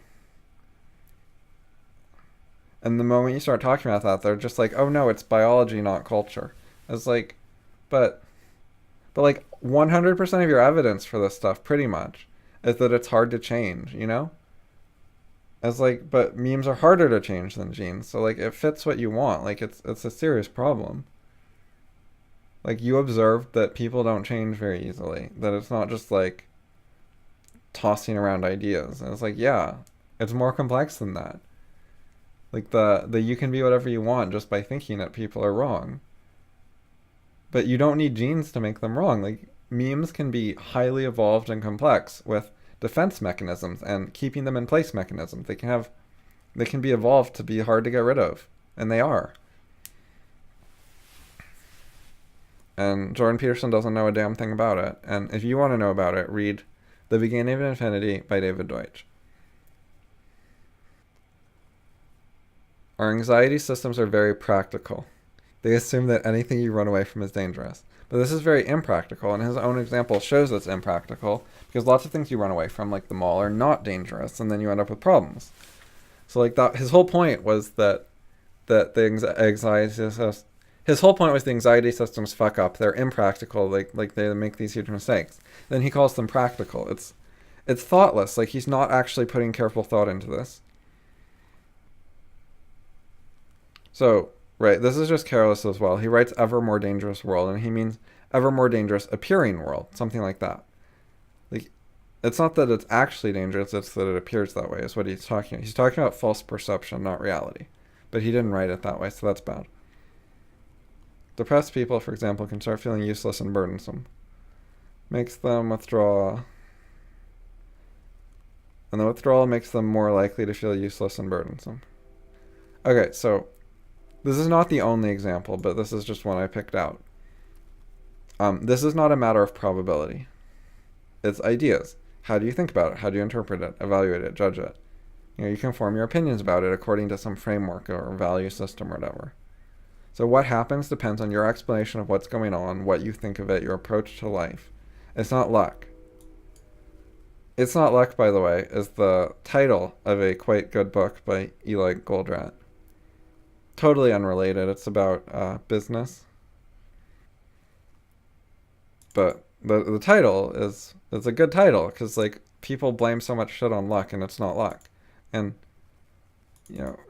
And the moment you start talking about that, they're just like, oh no, it's biology, not culture. It's like, but like 100% of your evidence for this stuff, pretty much, is that it's hard to change, It's like, but memes are harder to change than genes, so like it fits what you want. Like it's a serious problem. Like you observed that people don't change very easily. That it's not just like tossing around ideas. And it's like, yeah, it's more complex than that. Like the you can be whatever you want just by thinking that people are wrong. But you don't need genes to make them wrong. Like memes can be highly evolved and complex with defense mechanisms and keeping them in place mechanisms. They can be evolved to be hard to get rid of, and they are. And Jordan Peterson doesn't know a damn thing about it. And if you want to know about it, read The Beginning of Infinity by David Deutsch. Our anxiety systems are very practical. They assume that anything you run away from is dangerous. But this is very impractical, and his own example shows it's impractical, because lots of things you run away from, like the mall, are not dangerous, and then you end up with problems. So like that, his whole point was that the anxiety systems, his whole point was the anxiety systems fuck up. They're impractical, like they make these huge mistakes. Then he calls them practical. It's thoughtless. Like he's not actually putting careful thought into this. So, right, this is just careless as well. He writes ever more dangerous world, and he means ever more dangerous appearing world, something like that. Like, it's not that it's actually dangerous, it's that it appears that way, is what he's talking about. He's talking about false perception, not reality. But he didn't write it that way, so that's bad. Depressed people, for example, can start feeling useless and burdensome. Makes them withdraw. And the withdrawal makes them more likely to feel useless and burdensome. Okay, so This is not the only example, but this is just one I picked out. This is not a matter of probability. It's ideas. How do you think about it? How do you interpret it, evaluate it, judge it? You can form your opinions about it according to some framework or value system or whatever. So what happens depends on your explanation of what's going on, what you think of it, your approach to life. It's not luck. It's Not Luck, by the way, is the title of a quite good book by Eli Goldratt. Totally unrelated. It's about business. But the title is a good title because like people blame so much shit on luck and it's not luck. And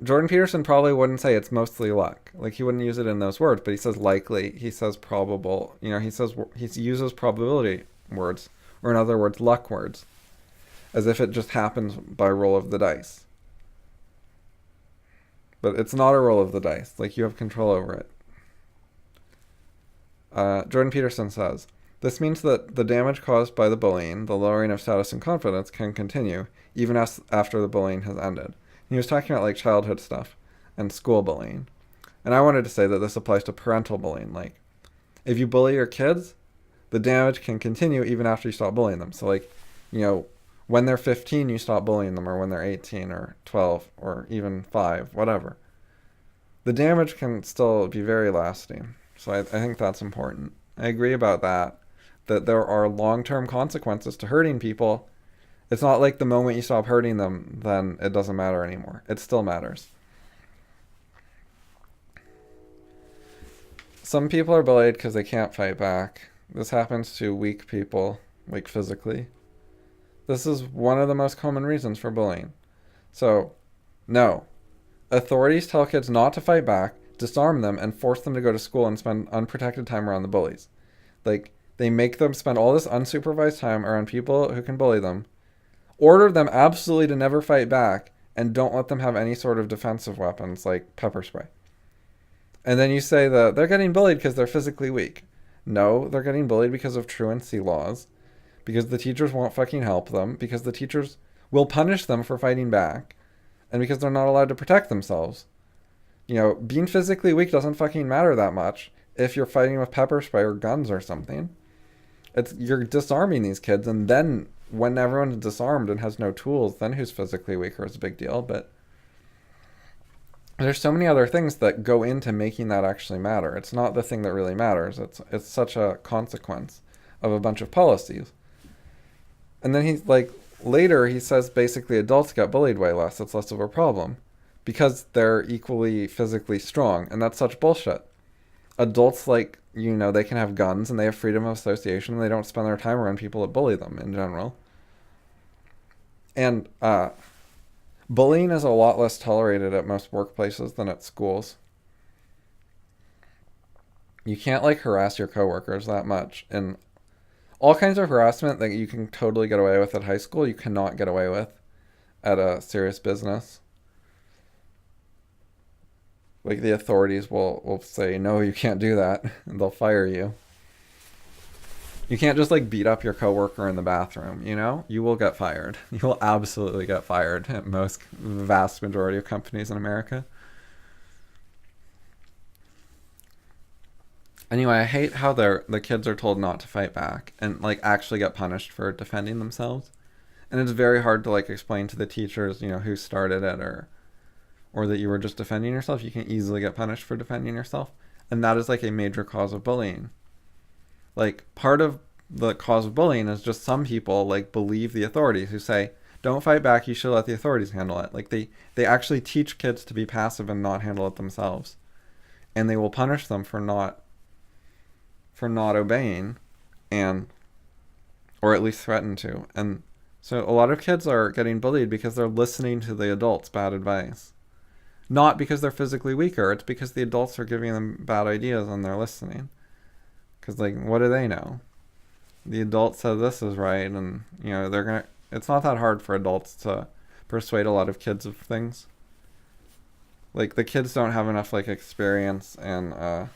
Jordan Peterson probably wouldn't say it's mostly luck. Like he wouldn't use it in those words, but he says likely, he says probable. He uses probability words, or in other words, luck words, as if it just happens by roll of the dice. But it's not a roll of the dice. Like you have control over it. Jordan Peterson says, this means that the damage caused by the bullying, the lowering of status and confidence, can continue even after the bullying has ended. He was talking about like childhood stuff and school bullying. And I wanted to say that this applies to parental bullying. Like, if you bully your kids, the damage can continue even after you stop bullying them. So like, when they're 15, you stop bullying them, or when they're 18 or 12 or even 5, whatever. The damage can still be very lasting. So I think that's important. I agree about that there are long-term consequences to hurting people. It's not like the moment you stop hurting them, then it doesn't matter anymore. It still matters. Some people are bullied because they can't fight back. This happens to weak people, like physically. This is one of the most common reasons for bullying. So, no. Authorities tell kids not to fight back, disarm them, and force them to go to school and spend unprotected time around the bullies. Like, they make them spend all this unsupervised time around people who can bully them, order them absolutely to never fight back, and don't let them have any sort of defensive weapons like pepper spray. And then you say that they're getting bullied because they're physically weak. No, they're getting bullied because of truancy laws, because the teachers won't fucking help them, because the teachers will punish them for fighting back, and because they're not allowed to protect themselves. Being physically weak doesn't fucking matter that much if you're fighting with pepper spray or guns or something. You're disarming these kids, and then when everyone's disarmed and has no tools, then who's physically weaker is a big deal. But there's so many other things that go into making that actually matter. It's not the thing that really matters. It's such a consequence of a bunch of policies. And then he's like, later he says basically adults get bullied way less. It's less of a problem because they're equally physically strong. And that's such bullshit. Adults, like, they can have guns and they have freedom of association and they don't spend their time around people that bully them in general. And bullying is a lot less tolerated at most workplaces than at schools. You can't like harass your coworkers that much. And all kinds of harassment that you can totally get away with at high school, you cannot get away with at a serious business. Like the authorities will say, no, you can't do that, and they'll fire you. You can't just like beat up your coworker in the bathroom, You will get fired. You will absolutely get fired at most vast majority of companies in America. Anyway, I hate how the kids are told not to fight back and like actually get punished for defending themselves. And it's very hard to like explain to the teachers, who started it or that you were just defending yourself. You can easily get punished for defending yourself. And that is like a major cause of bullying. Like part of the cause of bullying is just some people like believe the authorities who say, don't fight back, you should let the authorities handle it. Like they actually teach kids to be passive and not handle it themselves. And they will punish them for not obeying or at least threaten to. And so a lot of kids are getting bullied because they're listening to the adults' bad advice. Not because they're physically weaker, it's because the adults are giving them bad ideas and they're listening. Because, like, what do they know? The adult said this is right, and, it's not that hard for adults to persuade a lot of kids of things. Like, the kids don't have enough, like, experience and,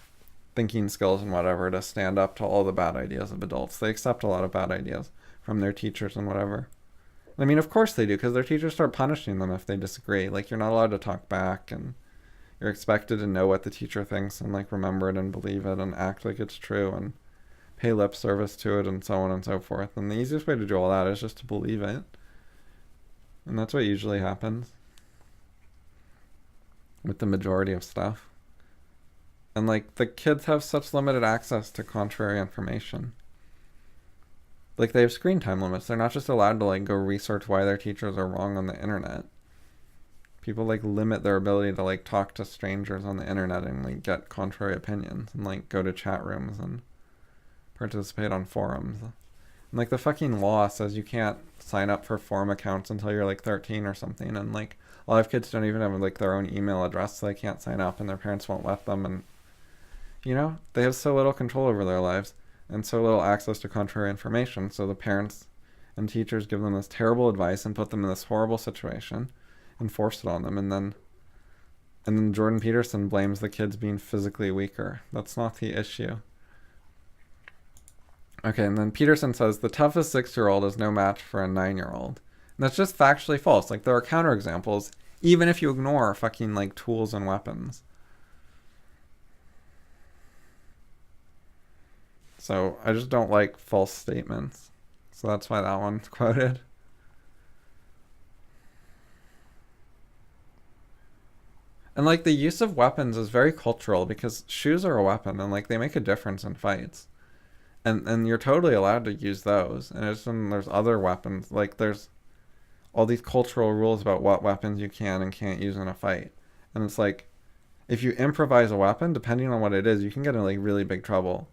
thinking skills and whatever to stand up to all the bad ideas of adults. They accept a lot of bad ideas from their teachers and whatever. I mean, of course they do, because their teachers start punishing them if they disagree. Like, you're not allowed to talk back, and you're expected to know what the teacher thinks and like remember it and believe it and act like it's true and pay lip service to it and so on and so forth. And the easiest way to do all that is just to believe it. And that's what usually happens with the majority of stuff. And like the kids have such limited access to contrary information. Like they have screen time limits. They're not just allowed to like go research why their teachers are wrong on the internet. People like limit their ability to like talk to strangers on the internet and like get contrary opinions and like go to chat rooms and participate on forums. And like the fucking law says you can't sign up for forum accounts until you're like 13 or something, and like a lot of kids don't even have like their own email address, so they can't sign up and their parents won't let them. And you know, they have so little control over their lives and so little access to contrary information, so the parents and teachers give them this terrible advice and put them in this horrible situation and force it on them. And then Jordan Peterson blames the kids being physically weaker. That's not the issue. Okay, and then Peterson says the toughest 6-year-old is no match for a 9-year-old. And that's just factually false. Like, there are counterexamples, even if you ignore fucking, like, tools and weapons. So, I just don't like false statements. So that's why that one's quoted. And, like, the use of weapons is very cultural because shoes are a weapon and, like, they make a difference in fights. And you're totally allowed to use those. And there's other weapons. Like, there's all these cultural rules about what weapons you can and can't use in a fight. And it's like, if you improvise a weapon, depending on what it is, you can get in, like, really big trouble.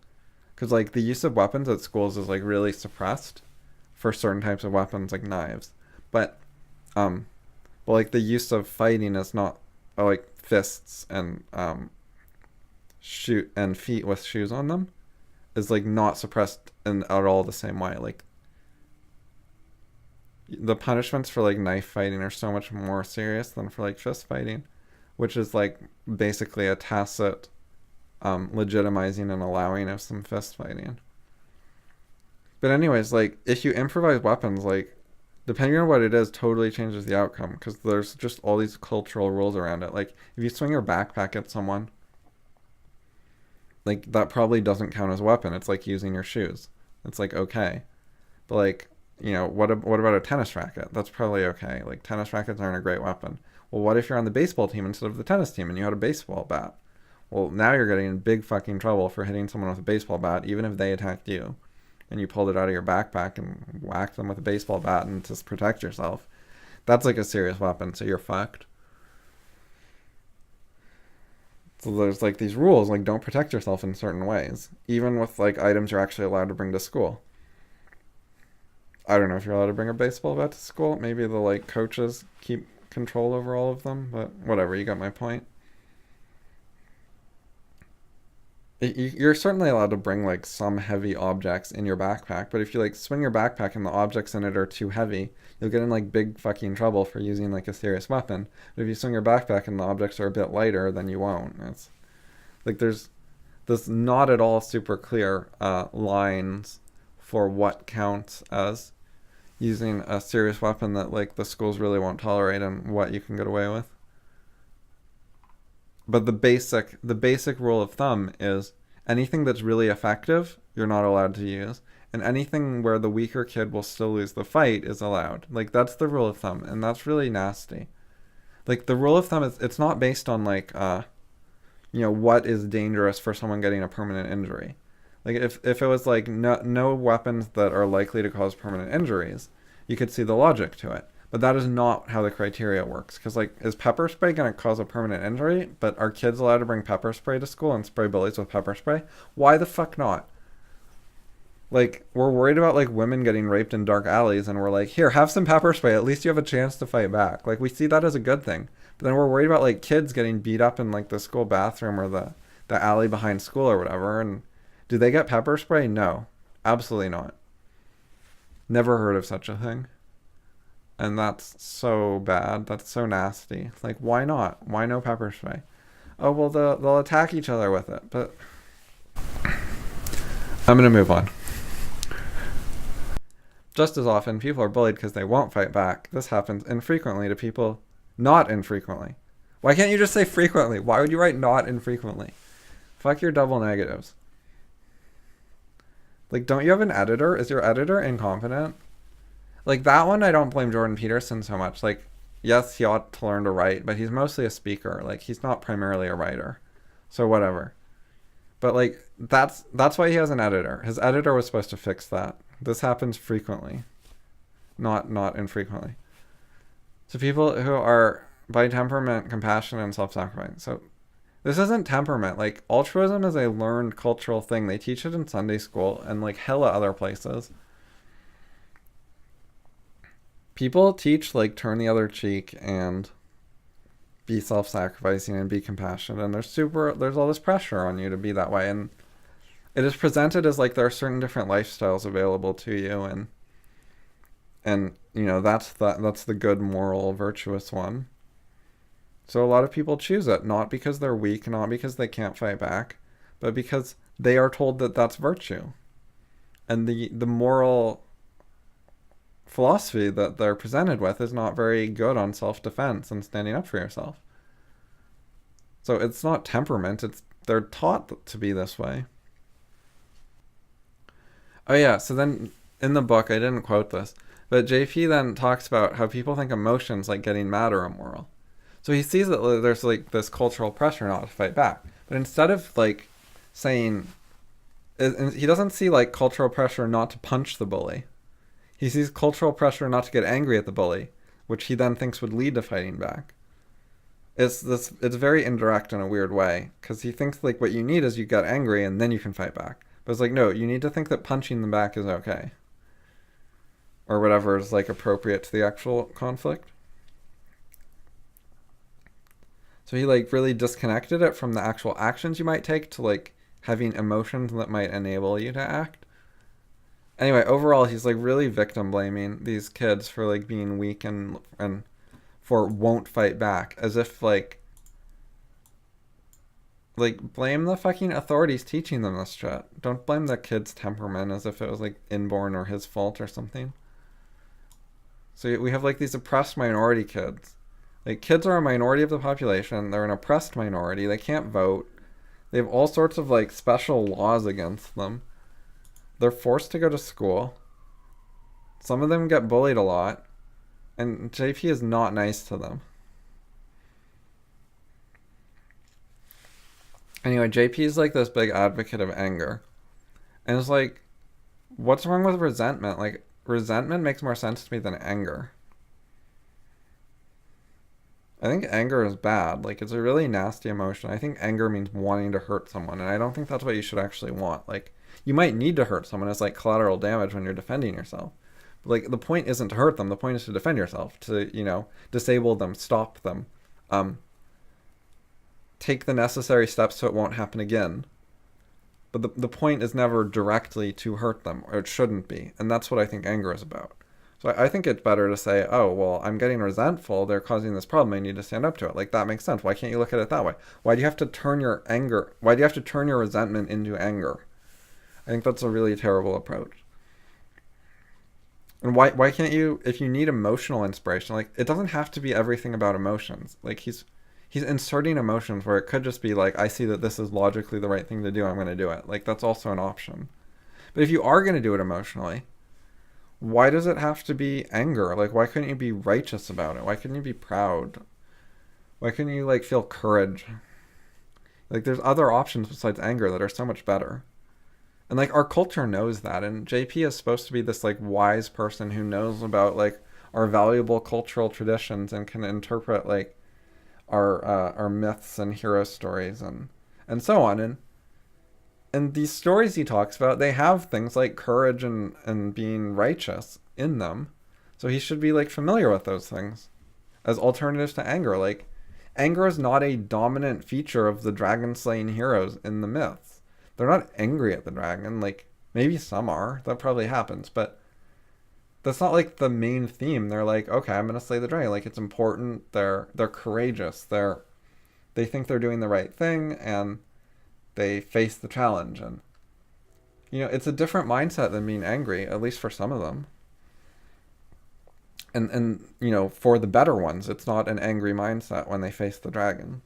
Because, like, the use of weapons at schools is, like, really suppressed for certain types of weapons, like knives. But like, the use of fighting is not, like, fists and shoot and feet with shoes on them is like not suppressed in at all the same way. Like the punishments for like knife fighting are so much more serious than for like fist fighting, which is like basically a tacit legitimizing and allowing of some fist fighting. But anyways, like if you improvise weapons, like depending on what it is, totally changes the outcome because there's just all these cultural rules around it. Like if you swing your backpack at someone, like that probably doesn't count as a weapon. It's like using your shoes. It's like okay, but like you know what about a tennis racket? That's probably okay. Like tennis rackets aren't a great weapon. Well, what if you're on the baseball team instead of the tennis team and you had a baseball bat? Well, now you're getting in big fucking trouble for hitting someone with a baseball bat, even if they attacked you, and you pulled it out of your backpack and whacked them with a baseball bat and to protect yourself. That's like a serious weapon, so you're fucked. So there's like these rules, like don't protect yourself in certain ways, even with like items you're actually allowed to bring to school. I don't know if you're allowed to bring a baseball bat to school. Maybe the like coaches keep control over all of them, but whatever, you got my point. You're certainly allowed to bring like some heavy objects in your backpack, but if you like swing your backpack and the objects in it are too heavy, you'll get in like big fucking trouble for using like a serious weapon. But if you swing your backpack and the objects are a bit lighter, then you won't. It's like there's this not at all super clear lines for what counts as using a serious weapon that like the schools really won't tolerate and what you can get away with. But the basic rule of thumb is anything that's really effective, you're not allowed to use. And anything where the weaker kid will still lose the fight is allowed. Like, that's the rule of thumb. And that's really nasty. Like, the rule of thumb is, it's not based on, like, what is dangerous for someone getting a permanent injury. Like, if it was, like, no weapons that are likely to cause permanent injuries, you could see the logic to it. But that is not how the criteria works. Because, like, is pepper spray going to cause a permanent injury? But are kids allowed to bring pepper spray to school and spray bullies with pepper spray? Why the fuck not? Like, we're worried about, like, women getting raped in dark alleys, and we're like, here, have some pepper spray. At least you have a chance to fight back. Like, we see that as a good thing. But then we're worried about, like, kids getting beat up in, like, the school bathroom or the alley behind school or whatever. And do they get pepper spray? No. Absolutely not. Never heard of such a thing. And that's so bad. That's so nasty. Like, why not? Why no pepper spray? Oh, well, they'll attack each other with it. But I'm going to move on. Just as often, people are bullied because they won't fight back. This happens infrequently to people, not infrequently, Why can't you just say frequently? Why would you write not infrequently? Fuck your double negatives. Like, don't you have an editor? Is your editor incompetent? Like, that one, I don't blame Jordan Peterson so much. Like, yes, he ought to learn to write, but he's mostly a speaker. Like, he's not primarily a writer. So whatever. But like, that's why he has an editor. His editor was supposed to fix that. This happens frequently. Not infrequently. So people who are by temperament compassionate and self-sacrificing. So this isn't temperament. Like, altruism is a learned cultural thing. They teach it in Sunday school and like hella other places. People teach like turn the other cheek and be self-sacrificing and be compassionate, and there's all this pressure on you to be that way, and it is presented as like there are certain different lifestyles available to you, and you know that's the good, moral, virtuous one. So a lot of people choose it not because they're weak, not because they can't fight back, but because they are told that that's virtue, and the moral philosophy that they're presented with is not very good on self-defense and standing up for yourself. So it's not temperament, it's they're taught to be this way. Oh yeah, so then in the book, I didn't quote this, but JP then talks about how people think emotions like getting mad are immoral. So he sees that there's like this cultural pressure not to fight back. But instead of like saying, he doesn't see like cultural pressure not to punch the bully. He sees cultural pressure not to get angry at the bully, which he then thinks would lead to fighting back. It's very indirect in a weird way, because he thinks like what you need is you get angry and then you can fight back. But it's like, no, you need to think that punching them back is okay. Or whatever is like appropriate to the actual conflict. So he like really disconnected it from the actual actions you might take to like having emotions that might enable you to act. Anyway, overall, he's like really victim blaming these kids for like being weak and for won't fight back, as if like blame the fucking authorities teaching them this shit. Don't blame the kid's temperament as if it was like inborn or his fault or something. So we have like these oppressed minority kids. Like, kids are a minority of the population. They're an oppressed minority. They can't vote. They have all sorts of like special laws against them. They're forced to go to school. Some of them get bullied a lot. And JP is not nice to them. Anyway, JP is like this big advocate of anger. And it's like, what's wrong with resentment? Like, resentment makes more sense to me than anger. I think anger is bad. Like, it's a really nasty emotion. I think anger means wanting to hurt someone. And I don't think that's what you should actually want. Like, you might need to hurt someone as like collateral damage when you're defending yourself. But like, the point isn't to hurt them. The point is to defend yourself, to, you know, disable them, stop them, take the necessary steps so it won't happen again. But the point is never directly to hurt them, or it shouldn't be. And that's what I think anger is about. So I think it's better to say, oh, well, I'm getting resentful. They're causing this problem. I need to stand up to it. Like, that makes sense. Why can't you look at it that way? Why do you have to turn your anger? Why do you have to turn your resentment into anger? I think that's a really terrible approach. And why can't you, if you need emotional inspiration, like, it doesn't have to be everything about emotions. Like, he's inserting emotions where it could just be like, I see that this is logically the right thing to do. I'm going to do it. Like, that's also an option. But if you are going to do it emotionally, why does it have to be anger? Like, why couldn't you be righteous about it? Why couldn't you be proud? Why couldn't you, like, feel courage? Like, there's other options besides anger that are so much better. And, like, our culture knows that. And JP is supposed to be this, like, wise person who knows about, like, our valuable cultural traditions and can interpret, like, our myths and hero stories and so on. And these stories he talks about, they have things like courage and being righteous in them. So he should be like familiar with those things as alternatives to anger. Like, anger is not a dominant feature of the dragon slaying heroes in the myths. They're not angry at the dragon. Like, maybe some are. That probably happens. But that's not like the main theme. They're like, okay, I'm going to slay the dragon. Like, it's important. They're courageous. They think they're doing the right thing, and they face the challenge. And, you know, it's a different mindset than being angry, at least for some of them. And you know, for the better ones, it's not an angry mindset when they face the dragon.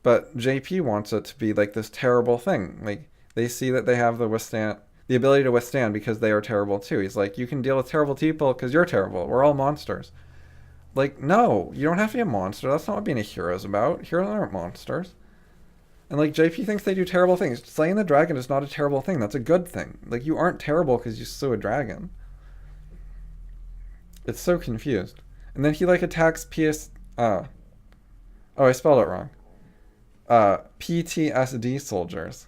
But JP wants it to be like this terrible thing. Like they see that they have the ability to withstand because they are terrible too. He's like, you can deal with terrible people because you're terrible. We're all monsters. Like, no, you don't have to be a monster. That's not what being a hero is about. Heroes aren't monsters. And like JP thinks they do terrible things. Slaying the dragon is not a terrible thing. That's a good thing. Like you aren't terrible because you slew a dragon. It's so confused. And then he like attacks oh, I spelled it wrong. PTSD soldiers.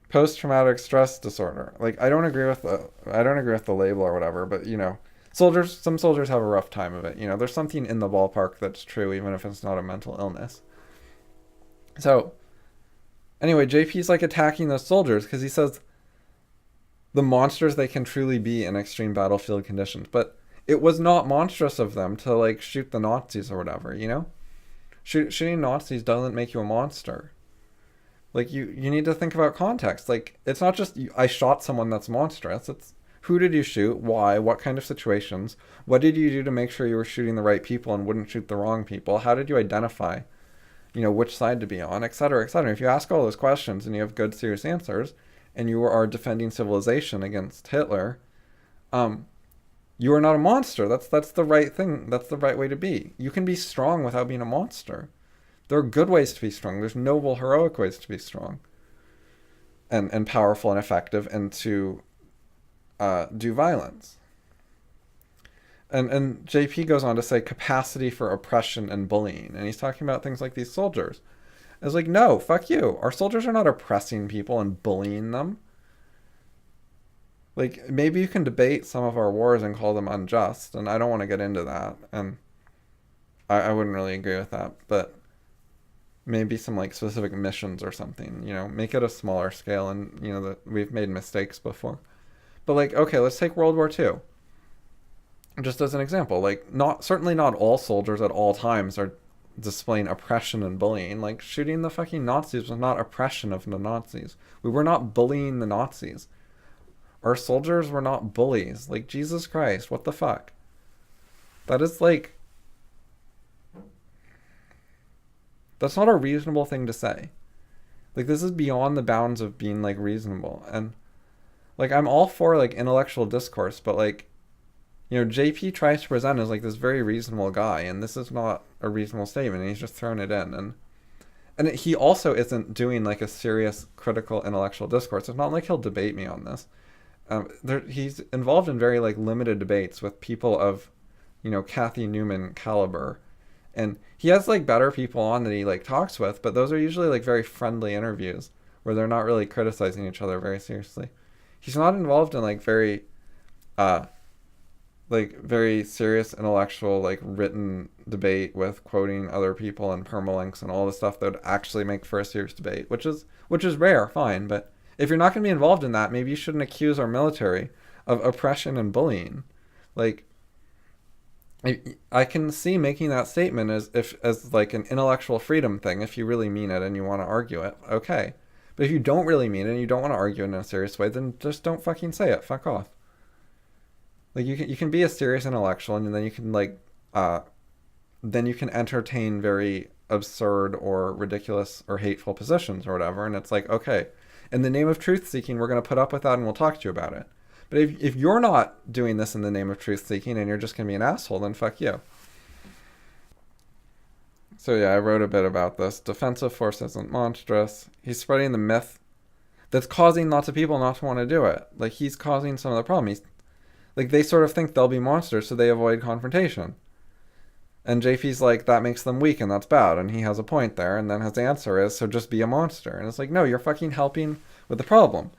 Post traumatic stress disorder. Like I don't agree with the label or whatever, but you know, some soldiers have a rough time of it. You know, there's something in the ballpark that's true even if it's not a mental illness. So, anyway, JP's like attacking those soldiers because he says the monsters they can truly be in extreme battlefield conditions. But it was not monstrous of them to like shoot the Nazis or whatever, you know? Shooting Nazis doesn't make you a monster. Like you need to think about context. Like it's not just I shot someone that's monstrous. It's who did you shoot? Why? What kind of situations? What did you do to make sure you were shooting the right people and wouldn't shoot the wrong people? How did you identify, you know, which side to be on, et cetera, et cetera. If you ask all those questions and you have good, serious answers, and you are defending civilization against Hitler, you are not a monster. That's the right thing. That's the right way to be. You can be strong without being a monster. There are good ways to be strong. There's noble, heroic ways to be strong and powerful and effective and to do violence. And JP goes on to say capacity for oppression and bullying. And he's talking about things like these soldiers. It's like, no, fuck you. Our soldiers are not oppressing people and bullying them. Like, maybe you can debate some of our wars and call them unjust. And I don't want to get into that. And I wouldn't really agree with that. But maybe some like specific missions or something, you know, make it a smaller scale. And, you know, that we've made mistakes before. But like, okay, let's take World War II. Just as an example, like certainly not all soldiers at all times are displaying oppression and bullying. Like shooting the fucking Nazis was not oppression of the Nazis. We were not bullying the Nazis. Our soldiers were not bullies. Like Jesus Christ, what the fuck? That is like that's not a reasonable thing to say. Like this is beyond the bounds of being like reasonable. And like I'm all for like intellectual discourse, but like you know, JP tries to present as like this very reasonable guy, and this is not a reasonable statement, and he's just thrown it in. And he also isn't doing like a serious critical intellectual discourse. It's not like he'll debate me on this. He's involved in very like limited debates with people of, you know, Kathy Newman caliber. And he has like better people on that he like talks with, but those are usually like very friendly interviews where they're not really criticizing each other very seriously. He's not involved in like very serious intellectual like written debate with quoting other people and permalinks and all the stuff that would actually make for a serious debate, which is rare, fine, but if you're not going to be involved in that, maybe you shouldn't accuse our military of oppression and bullying. Like I can see making that statement as like an intellectual freedom thing if you really mean it and you want to argue it, okay. But if you don't really mean it and you don't want to argue in a serious way, then just don't fucking say it. Fuck off. Like you can be a serious intellectual and then you can like then you can entertain very absurd or ridiculous or hateful positions or whatever, and it's like, okay, in the name of truth seeking we're going to put up with that and we'll talk to you about it. But if you're not doing this in the name of truth seeking and you're just going to be an asshole, then fuck you. So yeah, I wrote a bit about this. Defensive force isn't monstrous. He's spreading the myth that's causing lots of people not to want to do it. Like he's causing some of the problem. Like, they sort of think they'll be monsters, so they avoid confrontation. And JP's like, that makes them weak, and that's bad. And he has a point there, and then his answer is, so just be a monster. And it's like, no, you're fucking helping with the problem.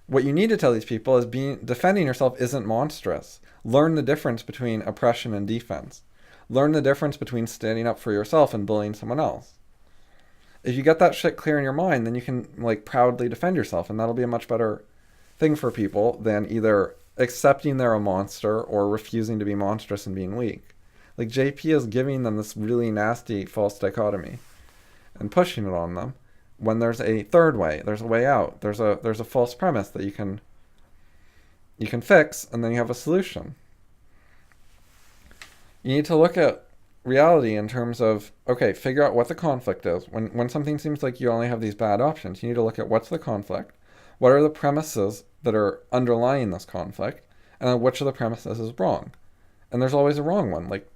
What you need to tell these people is defending yourself isn't monstrous. Learn the difference between oppression and defense. Learn the difference between standing up for yourself and bullying someone else. If you get that shit clear in your mind, then you can, like, proudly defend yourself, and that'll be a much better thing for people than either accepting they're a monster or refusing to be monstrous and being weak. Like JP is giving them this really nasty false dichotomy and pushing it on them when there's a third way, there's a way out, there's a false premise that you can fix and then you have a solution. You need to look at reality in terms of, okay, figure out what the conflict is. When something seems like you only have these bad options, you need to look at what's the conflict, what are the premises that are underlying this conflict, and then which of the premises is wrong. And there's always a wrong one. Like,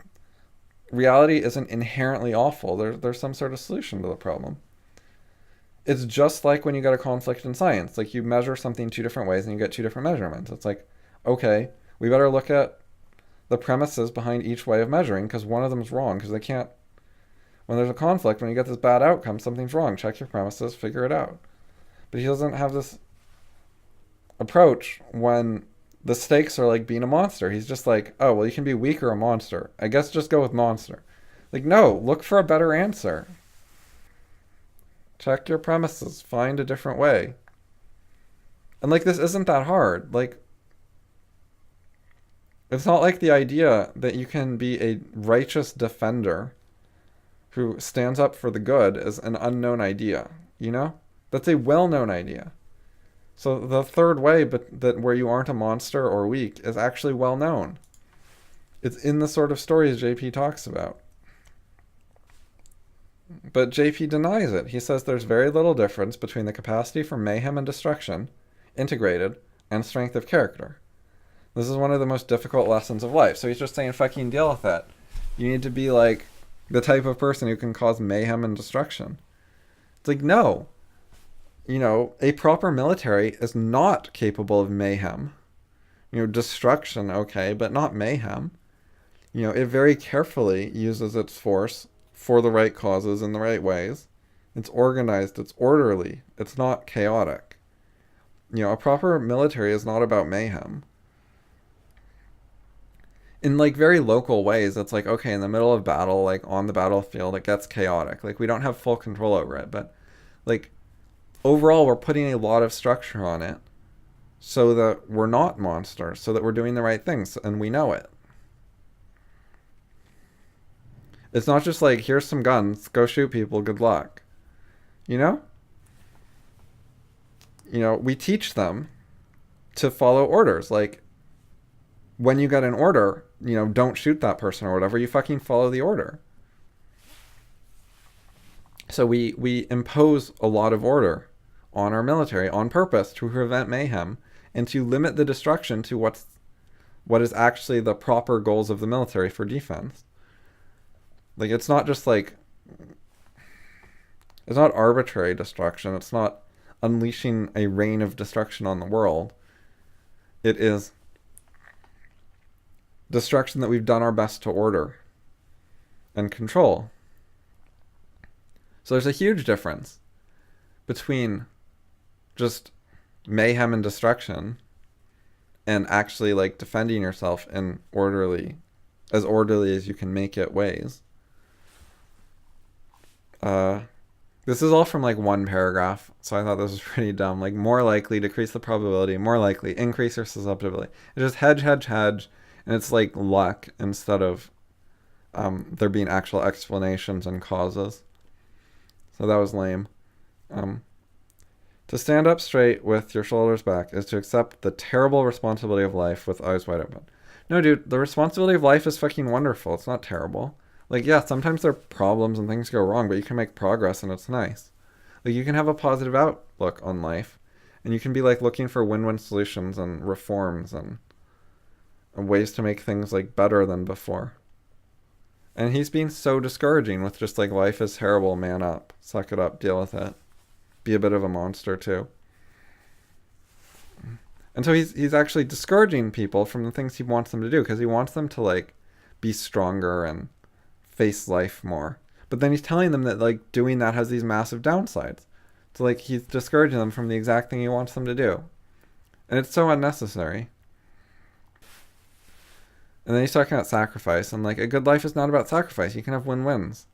reality isn't inherently awful. There's some sort of solution to the problem. It's just like when you get a conflict in science. Like, you measure something two different ways and you get two different measurements. It's like, okay, we better look at the premises behind each way of measuring because one of them's wrong because they can't. When there's a conflict, when you get this bad outcome, something's wrong. Check your premises, figure it out. But he doesn't have this approach when the stakes are like being a monster. He's just like, oh, well, you can be weak or a monster. I guess just go with monster. Like, no, look for a better answer. Check your premises, find a different way. And like, this isn't that hard. Like, it's not like the idea that you can be a righteous defender who stands up for the good is an unknown idea, you know? That's a well-known idea. So the third way, but that where you aren't a monster or weak, is actually well known. It's in the sort of stories JP talks about. But JP denies it. He says there's very little difference between the capacity for mayhem and destruction, integrated, and strength of character. This is one of the most difficult lessons of life. So he's just saying, fucking deal with it. You need to be like the type of person who can cause mayhem and destruction. It's like, no. You know, a proper military is not capable of mayhem. You know, destruction, okay, but not mayhem. You know, it very carefully uses its force for the right causes in the right ways. It's organized, it's orderly, it's not chaotic. You know, a proper military is not about mayhem. In like very local ways, it's like, okay, in the middle of battle, like on the battlefield, it gets chaotic. Like, we don't have full control over it, but like overall, we're putting a lot of structure on it so that we're not monsters, so that we're doing the right things and we know it. It's not just like, here's some guns, go shoot people, good luck. You know? You know, we teach them to follow orders. Like, when you get an order, you know, don't shoot that person or whatever, you fucking follow the order. So we impose a lot of order on our military on purpose to prevent mayhem and to limit the destruction to what is actually the proper goals of the military for defense. Like, it's not just like, it's not arbitrary destruction. It's not unleashing a rain of destruction on the world. It is destruction that we've done our best to order and control. So there's a huge difference between just mayhem and destruction and actually like defending yourself in as orderly as you can make it ways. This is all from like one paragraph, so I thought this was pretty dumb. Like, more likely, decrease the probability, more likely, increase your susceptibility. It's just hedge, and it's like luck instead of there being actual explanations and causes. So that was lame. To stand up straight with your shoulders back is to accept the terrible responsibility of life with eyes wide open. No, dude, the responsibility of life is fucking wonderful. It's not terrible. Like, yeah, sometimes there are problems and things go wrong, but you can make progress and it's nice. Like, you can have a positive outlook on life, and you can be like looking for win-win solutions and reforms and ways to make things like better than before. And he's being so discouraging with just like, life is terrible, man up, suck it up, deal with it, be a bit of a monster too. And so he's actually discouraging people from the things he wants them to do, because he wants them to like be stronger and face life more. But then he's telling them that like doing that has these massive downsides. So like, he's discouraging them from the exact thing he wants them to do. And it's so unnecessary. And then he's talking about sacrifice, and like, a good life is not about sacrifice. You can have win-wins.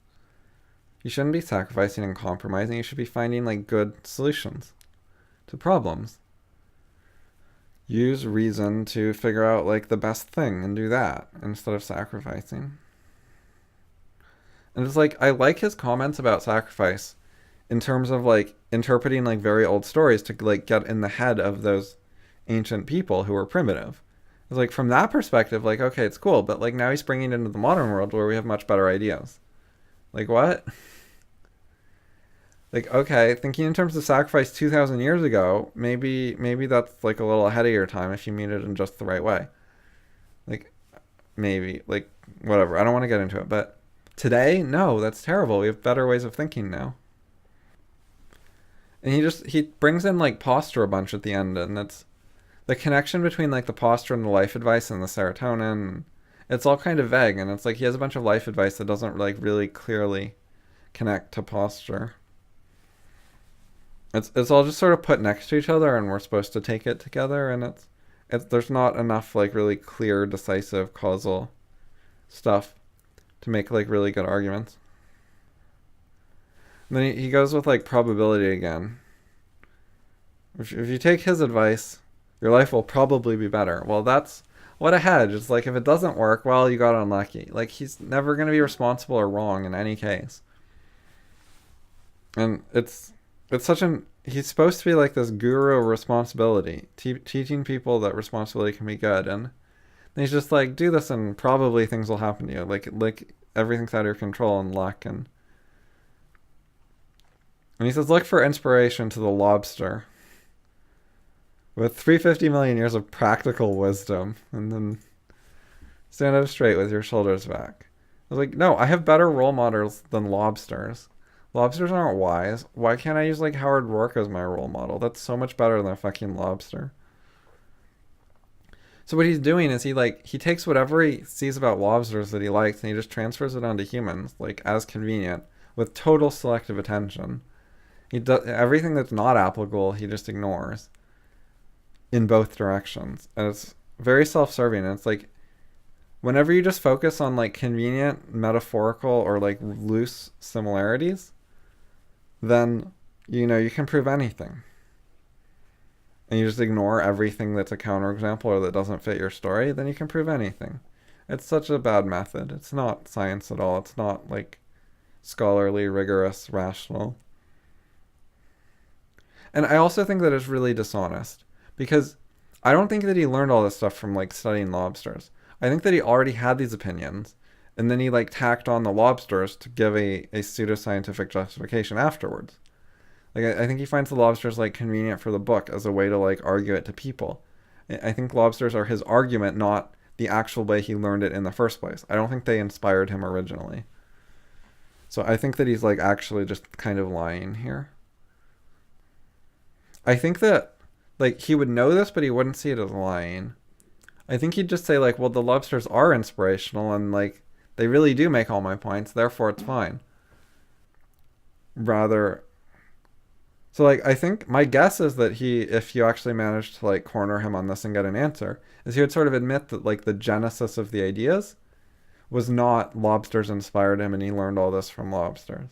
You shouldn't be sacrificing and compromising. You should be finding like good solutions to problems. Use reason to figure out like the best thing and do that instead of sacrificing. And it's like, I like his comments about sacrifice in terms of like interpreting like very old stories to like get in the head of those ancient people who were primitive It's like from that perspective, like, okay, it's cool, but like now he's bringing it into the modern world where we have much better ideas. Like what? Like, okay, thinking in terms of sacrifice 2,000 years ago, maybe that's like a little ahead of your time if you mean it in just the right way. Like maybe, like, whatever. I don't want to get into it, but today, no, that's terrible. We have better ways of thinking now. And he brings in like posture a bunch at the end, and it's the connection between like the posture and the life advice and the serotonin. It's all kind of vague, and it's like he has a bunch of life advice that doesn't like really clearly connect to posture. It's all just sort of put next to each other, and we're supposed to take it together, and it's there's not enough like really clear, decisive, causal stuff to make like really good arguments. And then he goes with like probability again. If you take his advice, your life will probably be better. Well, that's what a hedge. It's like if it doesn't work, well, you got unlucky. Like he's never going to be responsible or wrong in any case. And it's such an he's supposed to be like this guru of responsibility, teaching people that responsibility can be good, and he's just like, do this and probably things will happen to you. Like everything's out of your control and luck, and he says, look for inspiration to the lobster with 350 million years of practical wisdom, and then stand up straight with your shoulders back. I was like, no, I have better role models than lobsters. Lobsters aren't wise. Why can't I use like Howard Rourke as my role model? That's so much better than a fucking lobster. So what he's doing is he takes whatever he sees about lobsters that he likes and he just transfers it onto humans, like as convenient, with total selective attention. He does everything that's not applicable, he just ignores in both directions. And it's very self-serving. And it's like whenever you just focus on like convenient, metaphorical, or like loose similarities, then you can prove anything. And you just ignore everything that's a counterexample or that doesn't fit your story, then you can prove anything. It's such a bad method. It's not science at all. It's not like scholarly, rigorous, rational. And I also think that it's really dishonest because I don't think that he learned all this stuff from like studying lobsters. I think that he already had these opinions, and then he like tacked on the lobsters to give a pseudoscientific justification afterwards. Like I think he finds the lobsters like convenient for the book as a way to like argue it to people. I think lobsters are his argument, not the actual way he learned it in the first place. I don't think they inspired him originally. So I think that he's like actually just kind of lying here. I think that like he would know this, but he wouldn't see it as lying. I think he'd just say like, well, the lobsters are inspirational and like they really do make all my points, therefore it's fine. Rather, so like I think my guess is that if you actually managed to like corner him on this and get an answer, is he would sort of admit that like the genesis of the ideas was not lobsters inspired him and he learned all this from lobsters.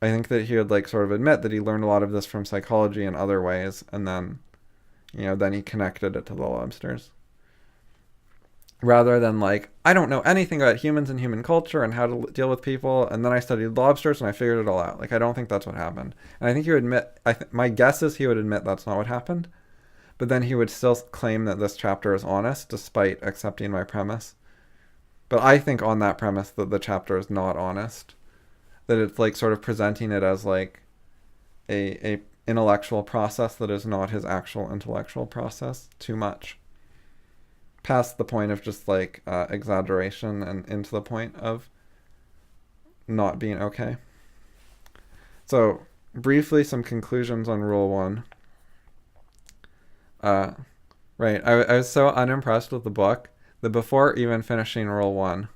I think that he would like sort of admit that he learned a lot of this from psychology and other ways, and then then he connected it to the lobsters. Rather than like, I don't know anything about humans and human culture and how to deal with people, and then I studied lobsters and I figured it all out. Like, I don't think that's what happened. And I think he would admit, my guess is he would admit that's not what happened, but then he would still claim that this chapter is honest despite accepting my premise. But I think on that premise that the chapter is not honest, that it's like sort of presenting it as like a intellectual process that is not his actual intellectual process too much. Past the point of just like exaggeration and into the point of not being okay. So briefly, some conclusions on Rule 1. Right, I was so unimpressed with the book that before even finishing Rule 1,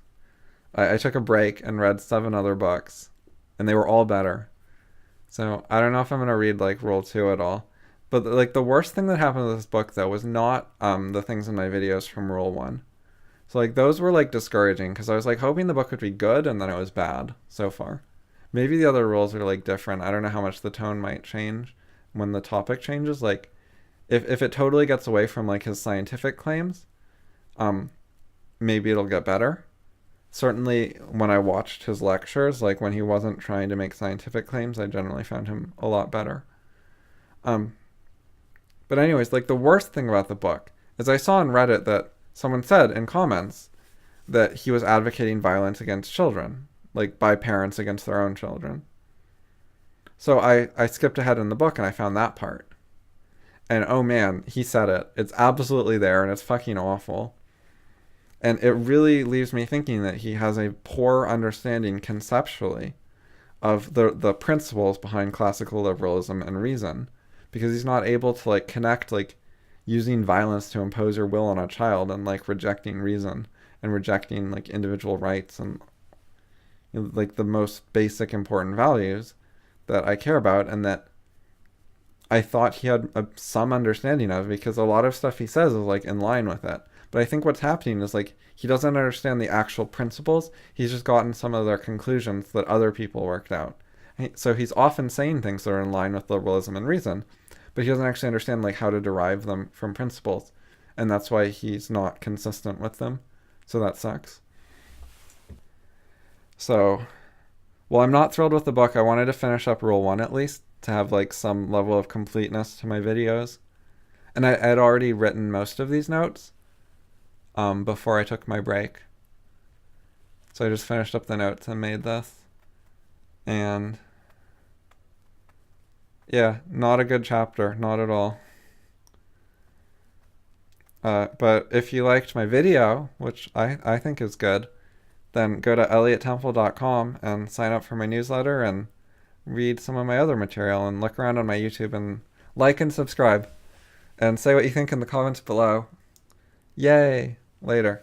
I took a break and read 7 other books, and they were all better. So I don't know if I'm going to read like Rule 2 at all. But like the worst thing that happened to this book though was not the things in my videos from Rule 1. So like those were like discouraging because I was like hoping the book would be good and then it was bad so far. Maybe the other rules are like different. I don't know how much the tone might change when the topic changes. Like if it totally gets away from like his scientific claims, maybe it'll get better. Certainly when I watched his lectures, like when he wasn't trying to make scientific claims, I generally found him a lot better. But anyways, like the worst thing about the book is I saw on Reddit that someone said in comments that he was advocating violence against children, like by parents against their own children. So I skipped ahead in the book and I found that part. And oh man, he said it. It's absolutely there and it's fucking awful. And it really leaves me thinking that he has a poor understanding conceptually of the principles behind classical liberalism and reason, because he's not able to like connect like using violence to impose your will on a child and like rejecting reason and rejecting like individual rights and like the most basic important values that I care about and that I thought he had some understanding of, because a lot of stuff he says is like in line with it. But I think what's happening is like he doesn't understand the actual principles. He's just gotten some of their conclusions that other people worked out. So he's often saying things that are in line with liberalism and reason, but he doesn't actually understand like how to derive them from principles. And that's why he's not consistent with them. So that sucks. So, well, I'm not thrilled with the book. I wanted to finish up Rule 1 at least, to have like some level of completeness to my videos. And I had already written most of these notes before I took my break. So I just finished up the notes and made this. And yeah, not a good chapter, not at all. But if you liked my video, which I think is good, then go to elliotttemple.com and sign up for my newsletter and read some of my other material and look around on my YouTube and like and subscribe and say what you think in the comments below. Yay! Later.